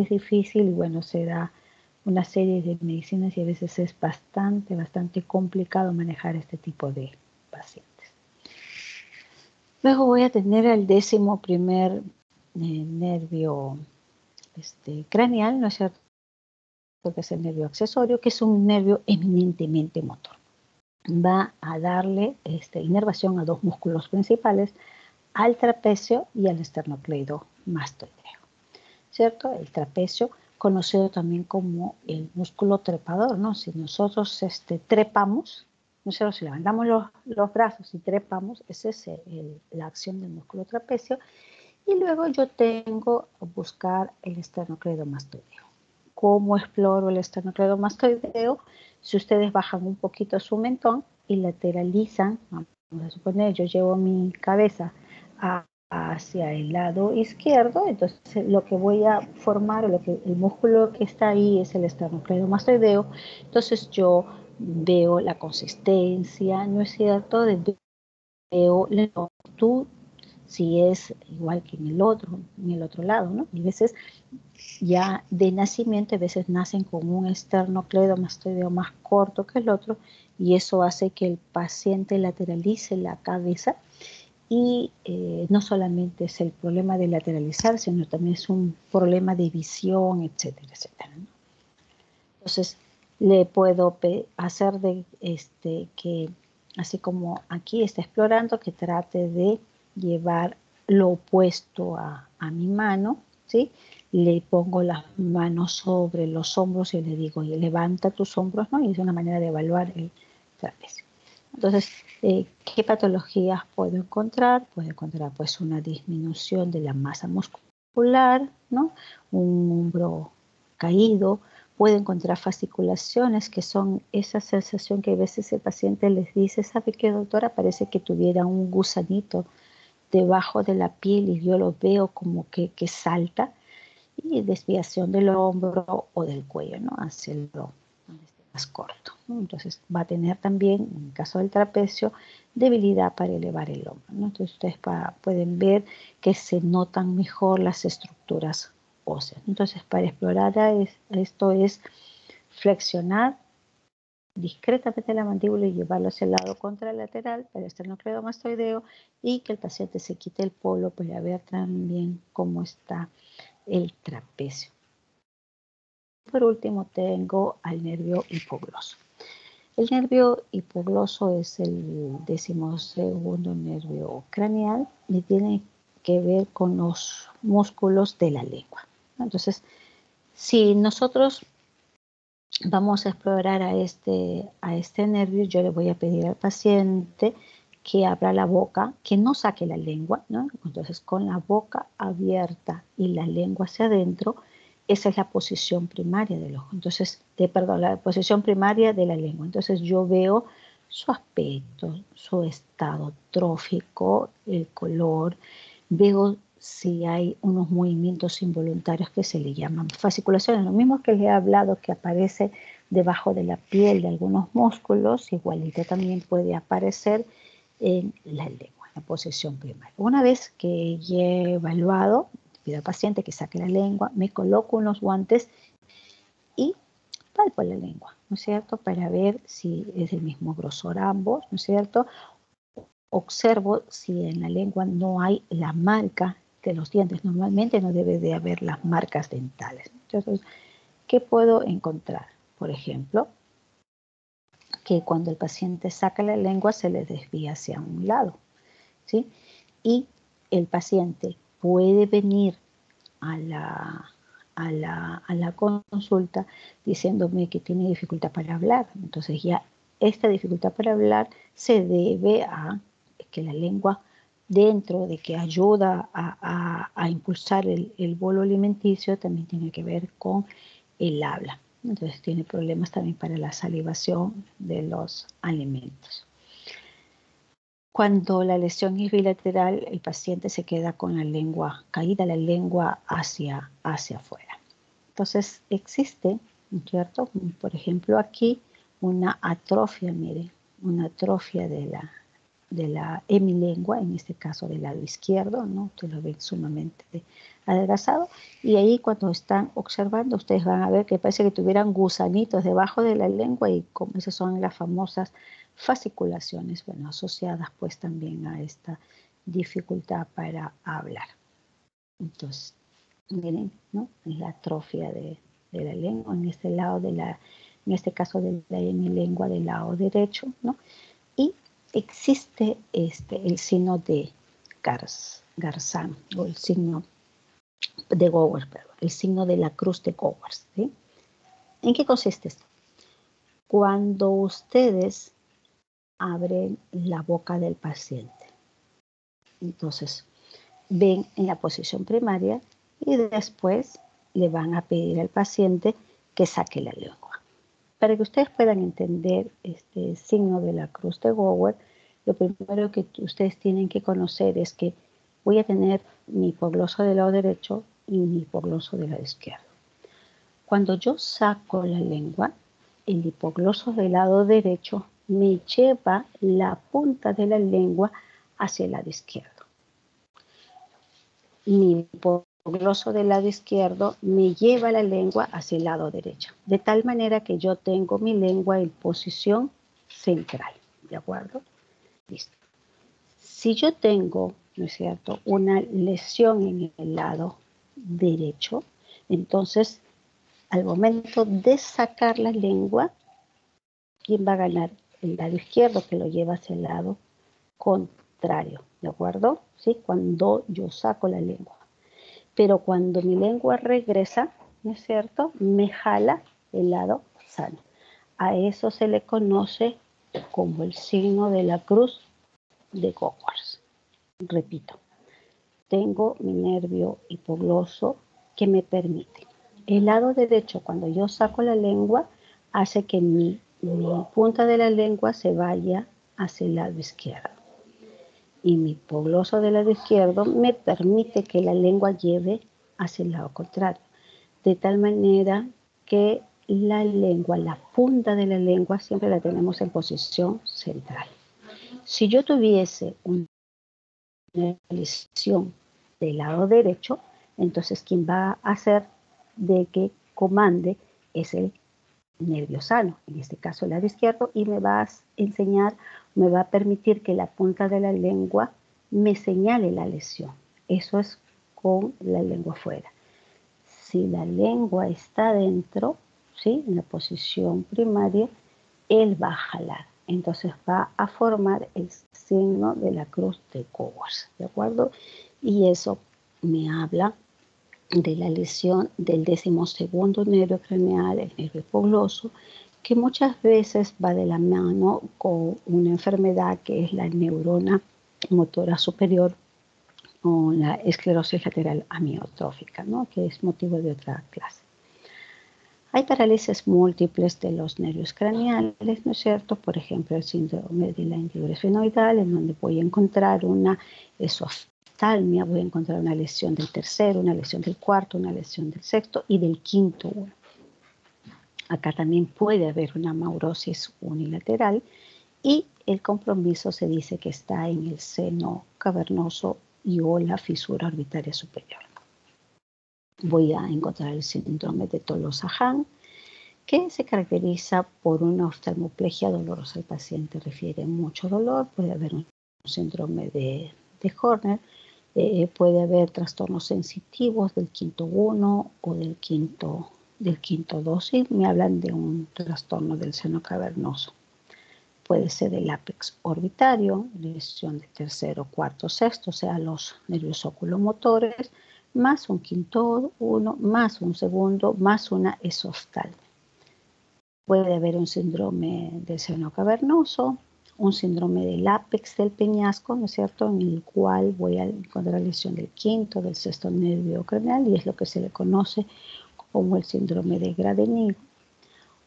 Speaker 1: difícil y bueno, se da una serie de medicinas y a veces es bastante complicado manejar este tipo de pacientes. Luego voy a tener el 11º nervio craneal, ¿no es cierto?, que es el nervio accesorio, que es un nervio eminentemente motor. Va a darle inervación a dos músculos principales, al trapecio y al esternocleidomastoideo, ¿cierto? El trapecio, conocido también como el músculo trepador, ¿no? Si nosotros trepamos, nosotros si levantamos los brazos y trepamos, esa es la acción del músculo trapecio. Y luego yo tengo que buscar el esternocleidomastoideo. ¿Cómo exploro el esternocleidomastoideo? Si ustedes bajan un poquito su mentón y lateralizan, vamos a suponer, yo llevo mi cabeza hacia el lado izquierdo, entonces lo que voy a formar, el músculo que está ahí es el esternocleidomastoideo. Entonces yo veo la consistencia, ¿no es cierto?, veo la longitud, si es igual que en el otro lado, ¿no? Y a veces ya de nacimiento, a veces nacen con un esternocleidomastoideo más corto que el otro, y eso hace que el paciente lateralice la cabeza, y no solamente es el problema de lateralizar, sino también es un problema de visión, etcétera, etcétera, ¿no? Entonces, le puedo hacer que, así como aquí está explorando, que trate de llevar lo opuesto a mi mano, ¿sí? Le pongo las manos sobre los hombros y le digo, levanta tus hombros, ¿no? Y es una manera de evaluar el trapecio. Entonces, ¿qué patologías puedo encontrar? Puedo encontrar pues una disminución de la masa muscular, ¿no? Un hombro caído. Puede encontrar fasciculaciones, que son esa sensación que a veces el paciente les dice, ¿sabe qué, doctora? Parece que tuviera un gusanito debajo de la piel y yo lo veo como que salta. Y desviación del hombro o del cuello, ¿no?, hacia el hombro más corto, ¿no? Entonces va a tener también, en el caso del trapecio, debilidad para elevar el hombro, ¿no? Entonces ustedes pueden ver que se notan mejor las estructuras óseas. Entonces, para explorar esto es flexionar discretamente la mandíbula y llevarlo hacia el lado contralateral para el esternocleidomastoideo y que el paciente se quite el polo para ver también cómo está el trapecio. Por último tengo al nervio hipogloso. El nervio hipogloso es el 12º nervio craneal y tiene que ver con los músculos de la lengua. Entonces, si nosotros vamos a explorar a este nervio, yo le voy a pedir al paciente que abra la boca, que no saque la lengua, ¿no? Entonces, con la boca abierta y la lengua hacia adentro, esa es la posición primaria del ojo. Entonces, la posición primaria de la lengua. Entonces, yo veo su aspecto, su estado trófico, el color, veo si hay unos movimientos involuntarios que se le llaman fasciculaciones, lo mismo que le he hablado que aparece debajo de la piel de algunos músculos, igualito también puede aparecer en la lengua, en la posición primaria. Una vez que ya he evaluado, pido al paciente que saque la lengua, me coloco unos guantes y palpo la lengua, ¿no es cierto? Para ver si es del mismo grosor ambos, ¿no es cierto? Observo si en la lengua no hay la marca de los dientes. Normalmente no debe de haber las marcas dentales. Entonces, ¿qué puedo encontrar? Por ejemplo, que cuando el paciente saca la lengua se le desvía hacia un lado, ¿sí? Y el paciente puede venir a la consulta diciéndome que tiene dificultad para hablar. Entonces ya esta dificultad para hablar se debe a que la lengua, dentro de que ayuda a impulsar el bolo alimenticio, también tiene que ver con el habla. Entonces tiene problemas también para la salivación de los alimentos. Cuando la lesión es bilateral, el paciente se queda con la lengua caída, la lengua hacia afuera. Entonces existe, ¿cierto? Por ejemplo, aquí una atrofia, miren, una atrofia de la hemilengua, en este caso del lado izquierdo, ¿no? Ustedes lo ven sumamente adelgazado. Y ahí cuando están observando, ustedes van a ver que parece que tuvieran gusanitos debajo de la lengua y como esas son las famosas fasciculaciones, bueno, asociadas pues también a esta dificultad para hablar. Entonces, miren, ¿no? Es la atrofia de la lengua, en este lado en este caso de la hemilengua del lado derecho, ¿no? Y existe el signo de Garzán, o el signo de Gowers, perdón, el signo de la cruz de Gowers, ¿sí? ¿En qué consiste esto? Cuando ustedes abren la boca del paciente, entonces ven en la posición primaria y después le van a pedir al paciente que saque la lengua. Para que ustedes puedan entender este signo de la cruz de Gower, lo primero que ustedes tienen que conocer es que voy a tener mi hipogloso del lado derecho y mi hipogloso del lado izquierdo. Cuando yo saco la lengua, el hipogloso del lado derecho me lleva la punta de la lengua hacia el lado izquierdo. Mi hipogloso del lado izquierdo me lleva la lengua hacia el lado derecho, de tal manera que yo tengo mi lengua en posición central, ¿de acuerdo? Listo. Si yo tengo, ¿no es cierto?, una lesión en el lado derecho, entonces al momento de sacar la lengua, ¿quién va a ganar? El lado izquierdo, que lo lleva hacia el lado contrario, ¿de acuerdo? ¿Sí? Cuando yo saco la lengua. Pero cuando mi lengua regresa, ¿no es cierto?, me jala el lado sano. A eso se le conoce como el signo de la cruz de Gowers. Repito, tengo mi nervio hipogloso que me permite. El lado derecho, cuando yo saco la lengua, hace que mi punta de la lengua se vaya hacia el lado izquierdo. Y mi hipogloso del lado izquierdo me permite que la lengua lleve hacia el lado contrario. De tal manera que la lengua, la punta de la lengua, siempre la tenemos en posición central. Si yo tuviese una lesión del lado derecho, entonces quien va a hacer de que comande es el nervio sano, en este caso el lado izquierdo, y me va a enseñar, me va a permitir que la punta de la lengua me señale la lesión. Eso es con la lengua fuera. Si la lengua está dentro, ¿sí?, en la posición primaria, él va a jalar. Entonces va a formar el signo de la cruz de Cowers, ¿de acuerdo? Y eso me habla de la lesión del 12º nervio craneal, el nervio hipogloso, que muchas veces va de la mano con una enfermedad que es la neurona motora superior o la esclerosis lateral amiotrófica, ¿no?, que es motivo de otra clase. Hay parálisis múltiples de los nervios craneales, ¿no es cierto? Por ejemplo, el síndrome de la hendidura esfenoidal, en donde voy a encontrar una esoftalmia, voy a encontrar una lesión del tercero, una lesión del cuarto, una lesión del sexto y del quinto uno. Acá también puede haber una maurosis unilateral y el compromiso se dice que está en el seno cavernoso y o la fisura orbitaria superior. Voy a encontrar el síndrome de Tolosa-Hahn, que se caracteriza por una oftalmoplegia dolorosa. El paciente refiere mucho dolor, puede haber un síndrome de Horner, puede haber trastornos sensitivos del quinto 1 o del quinto 2, y me hablan de un trastorno del seno cavernoso. Puede ser el ápex orbitario, lesión de tercero, cuarto, sexto, o sea, los nervios oculomotores, más un quinto 1, más un segundo, más una esoftalmia. Puede haber un síndrome del seno cavernoso, un síndrome del ápex del peñasco, ¿no es cierto?, en el cual voy a encontrar lesión del quinto, del sexto nervio craneal, y es lo que se le conoce como el síndrome de Gradenigo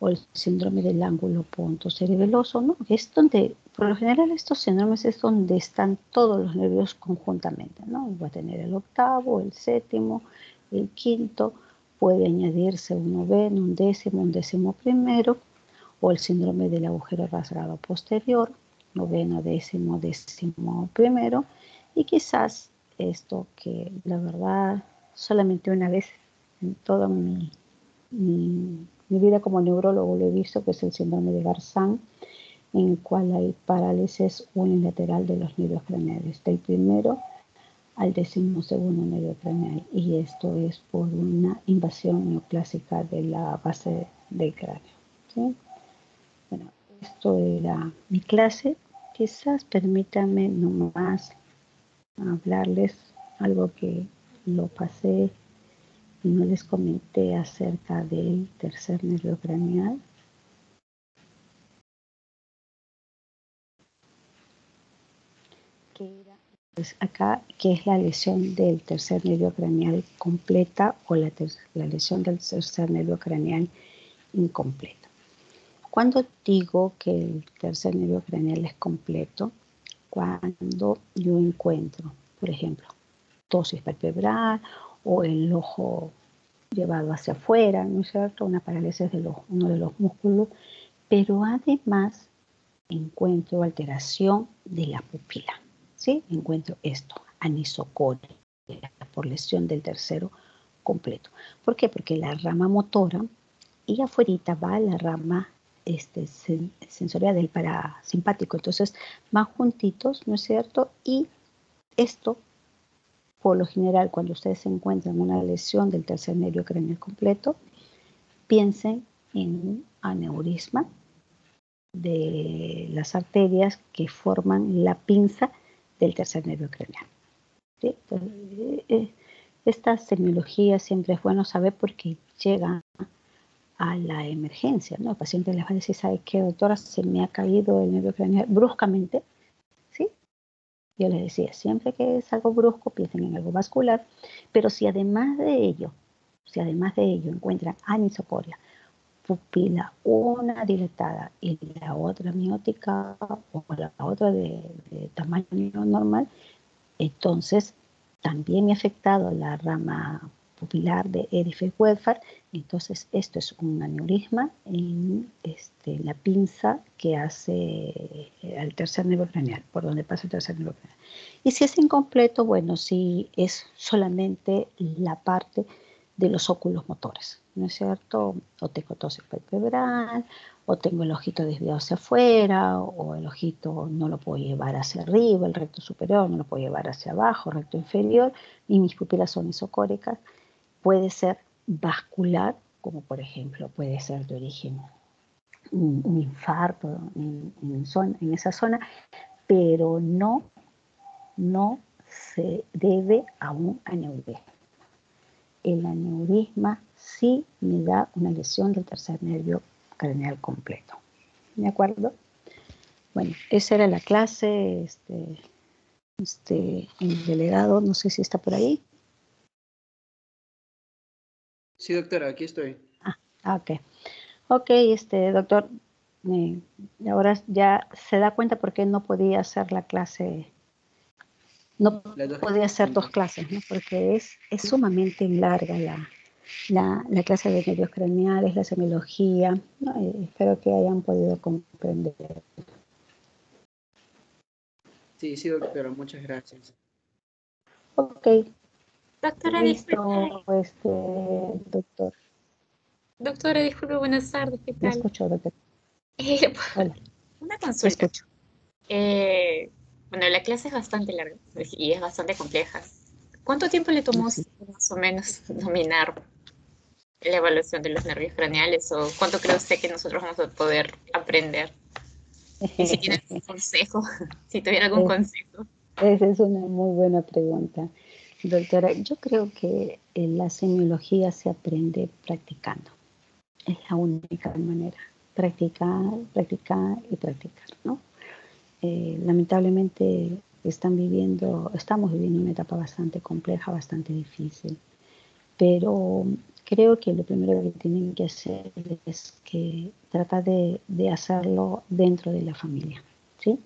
Speaker 1: o el síndrome del ángulo pontocerebeloso, ¿no? Es donde, por lo general, estos síndromes es donde están todos los nervios conjuntamente, ¿no? Va a tener el octavo, el séptimo, el quinto, puede añadirse un noveno, un décimo primero, o el síndrome del agujero rasgado posterior, noveno, décimo primero, y quizás esto que la verdad solamente una vez en toda mi vida como neurólogo lo he visto, que es el síndrome de Garzán, en el cual hay parálisis unilateral de los nervios craneales, del primero al 12º nervio craneal, y esto es por una invasión neoclásica de la base del cráneo, ¿sí? Bueno, esto era mi clase. Quizás permítanme nomás hablarles algo que lo pasé y no les comenté acerca del tercer nervio craneal. Pues acá, que es la lesión del tercer nervio craneal completa o la lesión del tercer nervio craneal incompleta. Cuando digo que el tercer nervio craneal es completo, cuando yo encuentro, por ejemplo, ptosis palpebral o el ojo llevado hacia afuera, ¿no es cierto?, una parálisis de uno de los músculos, pero además encuentro alteración de la pupila, ¿sí? Encuentro esto, anisocoria, por lesión del tercero completo. ¿Por qué? Porque la rama motora y afuerita va la rama sensorial del parasimpático, entonces van juntitos, ¿no es cierto? Y esto, por lo general, cuando ustedes encuentran una lesión del tercer nervio craneal completo, piensen en un aneurisma de las arterias que forman la pinza del tercer nervio craneal, ¿sí? Entonces, esta semiología siempre es bueno saber porque llega a la emergencia, ¿no? El paciente les va a decir, ¿sabe qué, doctora? Se me ha caído el nervio craneal bruscamente, ¿sí? Yo les decía, siempre que es algo brusco, piensen en algo vascular, pero si además de ello encuentran anisocoria, pupila, una dilatada y la otra miótica o la otra de tamaño normal, entonces también me ha afectado la rama pupilar de Edife-Welfare, entonces esto es un aneurisma en la pinza que hace al tercer nervio craneal, por donde pasa el tercer nervio craneal. Y si es incompleto, bueno, si es solamente la parte de los óculos motores, ¿no es cierto? O tengo tos palpebral, o tengo el ojito desviado hacia afuera, o el ojito no lo puedo llevar hacia arriba, el recto superior no lo puedo llevar hacia abajo, el recto inferior, y mis pupilas son isocóricas. Puede ser vascular, como por ejemplo puede ser de origen un infarto en esa zona, pero no se debe a un aneurisma. El aneurisma sí me da una lesión del tercer nervio craneal completo. ¿De acuerdo? Bueno, esa era la clase. El delegado, no sé si está por ahí.
Speaker 3: Sí, doctora, aquí estoy.
Speaker 1: Ok. Ok, doctor, ahora ya se da cuenta por qué no podía hacer la clase. No podía hacer 2 clases, ¿no? Porque es sumamente larga la clase de nervios craneales, la semiología, ¿no? Espero que hayan podido comprender.
Speaker 3: Sí, doctora, muchas gracias.
Speaker 1: Ok,
Speaker 4: Doctora,
Speaker 1: listo, doctor.
Speaker 4: Doctora, disculpe, buenas tardes, ¿qué
Speaker 1: Me
Speaker 4: tal?
Speaker 1: escucho, doctor. Hola,
Speaker 4: Una
Speaker 1: me
Speaker 4: consulta.
Speaker 1: escucho.
Speaker 4: Bueno, la clase es bastante larga y es bastante compleja. ¿Cuánto tiempo le tomó
Speaker 1: Sí.
Speaker 4: más o menos dominar la evaluación de los nervios craneales? ¿O cuánto cree usted que nosotros vamos a poder aprender? Y si tiene algún consejo, si tuviera algún consejo.
Speaker 1: Esa es una muy buena pregunta, doctora. Yo creo que la semiología se aprende practicando. Es la única manera. Practicar, practicar y practicar, ¿no? Lamentablemente estamos viviendo una etapa bastante compleja, bastante difícil. Pero creo que lo primero que tienen que hacer es que tratar de hacerlo dentro de la familia, ¿sí?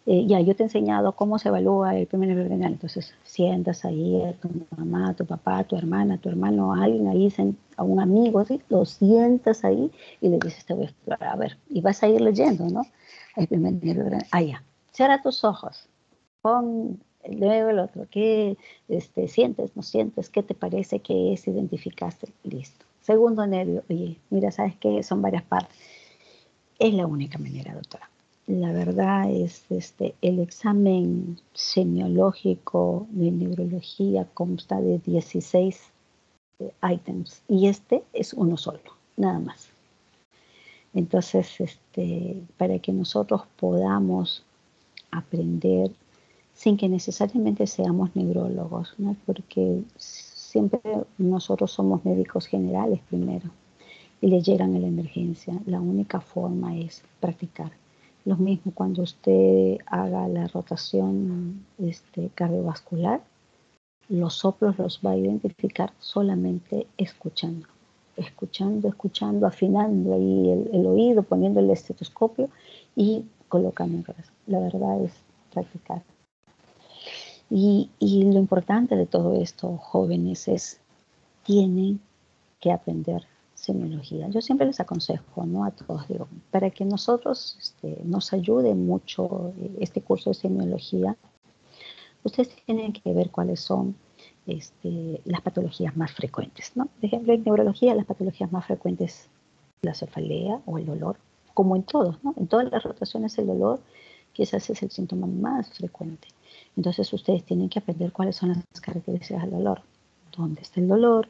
Speaker 1: Ya, yo te he enseñado cómo se evalúa el primer nivel renal, entonces sientas ahí a tu mamá, a tu papá, a tu hermana, a tu hermano, a alguien ahí, a un amigo, ¿sí? Lo sientas ahí y le dices, te voy a explorar, a ver, y vas a ir leyendo, ¿no? El primer nivel renal, ya, cierra tus ojos, pon luego el otro, ¿qué sientes, no sientes? ¿Qué te parece que es? Identificaste, listo. Segundo nervio, oye, mira, ¿sabes qué? Son varias partes. Es la única manera, doctora. La verdad es, el examen semiológico de neurología consta de 16 ítems y este es uno solo, nada más. Entonces, para que nosotros podamos aprender sin que necesariamente seamos neurólogos, ¿no? Porque siempre nosotros somos médicos generales primero y le llegan a la emergencia. La única forma es practicar. Lo mismo cuando usted haga la rotación cardiovascular, los soplos los va a identificar solamente escuchando. Escuchando, afinando ahí el oído, poniendo el estetoscopio y colocando en corazón. La verdad es practicar. Y lo importante de todo esto, jóvenes, tienen que aprender semiología. Yo siempre les aconsejo, ¿no? A todos, digo, para que nosotros nos ayude mucho este curso de semiología, ustedes tienen que ver cuáles son las patologías más frecuentes, ¿no? Por ejemplo, en neurología las patologías más frecuentes, la cefalea o el dolor, como en todos, ¿no? En todas las rotaciones el dolor quizás es el síntoma más frecuente. Entonces ustedes tienen que aprender cuáles son las características del dolor. ¿Dónde está el dolor?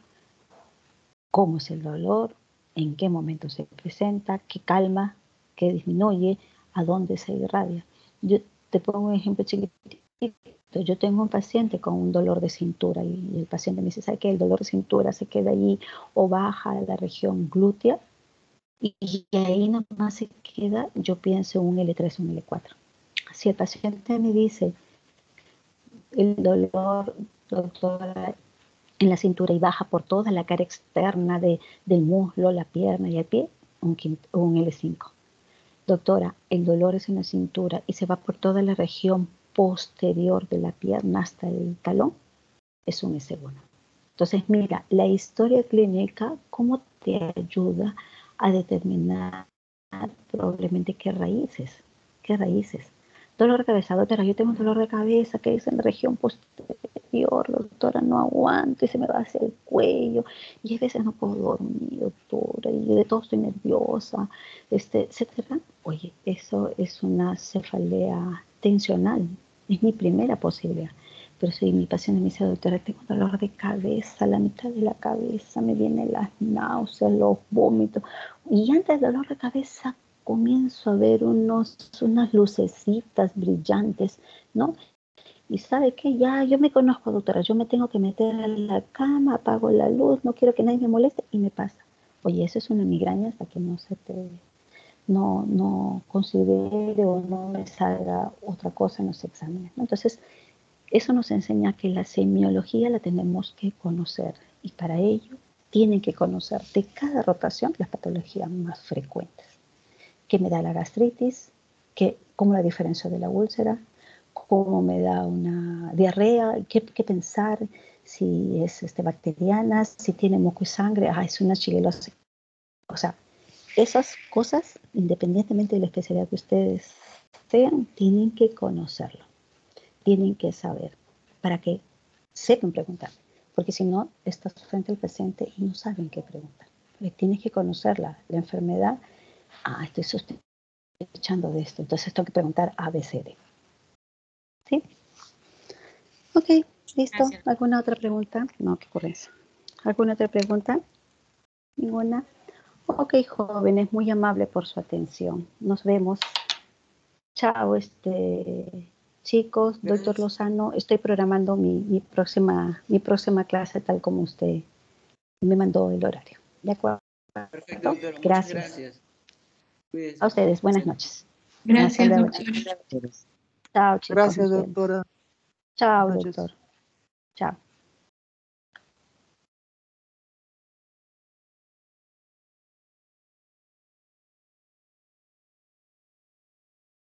Speaker 1: ¿Cómo es el dolor? ¿En qué momento se presenta? ¿Qué calma? ¿Qué disminuye? ¿A dónde se irradia? Yo te pongo un ejemplo chiquitito. Yo tengo un paciente con un dolor de cintura y el paciente me dice, ¿sabe qué? El dolor de cintura se queda allí o baja a la región glútea y ahí nomás se queda, yo pienso un L3 o un L4. Si el paciente me dice, el dolor, doctora, en la cintura y baja por toda la cara externa del muslo, la pierna y el pie, un L5. Doctora, el dolor es en la cintura y se va por toda la región posterior de la pierna hasta el talón, es un S1. Entonces, mira, la historia clínica, ¿cómo te ayuda a determinar probablemente qué raíces? ¿Qué raíces? Dolor de cabeza, doctora, yo tengo un dolor de cabeza que es en la región posterior peor, doctora, no aguanto y se me va hacia el cuello. Y a veces no puedo dormir, doctora, y de todo estoy nerviosa, etcétera. Oye, eso es una cefalea tensional. Es mi primera posibilidad. Pero si mi paciente me dice, doctora, tengo dolor de cabeza, la mitad de la cabeza, me vienen las náuseas, los vómitos. Y antes del dolor de cabeza comienzo a ver unas lucecitas brillantes, ¿no? Y sabe que ya yo me conozco, doctora, yo me tengo que meter en la cama, apago la luz, no quiero que nadie me moleste y me pasa. Oye, eso es una migraña hasta que no considere o no me salga otra cosa en los exámenes, ¿no? Entonces, eso nos enseña que la semiología la tenemos que conocer y para ello tienen que conocer de cada rotación las patologías más frecuentes. ¿Qué me da la gastritis? ¿Cómo la diferencio de la úlcera? ¿Cómo me da una diarrea? ¿Qué pensar? Si es bacteriana, si tiene moco y sangre, es una shigellosis. O sea, esas cosas, independientemente de la especialidad que ustedes sean, tienen que conocerlo. Tienen que saber para que sepan preguntar. Porque si no, estás frente al paciente y no saben qué preguntar. Tienes que conocer la enfermedad. Estoy sospechando de esto. Entonces tengo que preguntar ABCD. ¿Sí? Ok, listo.
Speaker 4: Gracias.
Speaker 1: ¿Alguna otra pregunta? No, qué ocurrencia. ¿Alguna otra pregunta? ¿Ninguna? Ok, jóvenes, muy amable por su atención. Nos vemos. Chao, chicos, doctor
Speaker 3: Gracias.
Speaker 1: Lozano, estoy programando mi próxima clase tal como usted me mandó el horario. ¿De acuerdo?
Speaker 3: Perfecto, doctora. Muchas
Speaker 1: Gracias.
Speaker 3: gracias. Cuídense.
Speaker 1: A ustedes, buenas noches.
Speaker 2: Gracias,
Speaker 1: Hasta luego,
Speaker 2: doctora.
Speaker 1: chicos. Chao, chicos.
Speaker 5: Gracias,
Speaker 1: Nos vemos.
Speaker 5: doctora.
Speaker 1: Chao,
Speaker 5: Buenas noches.
Speaker 1: doctor. Chao.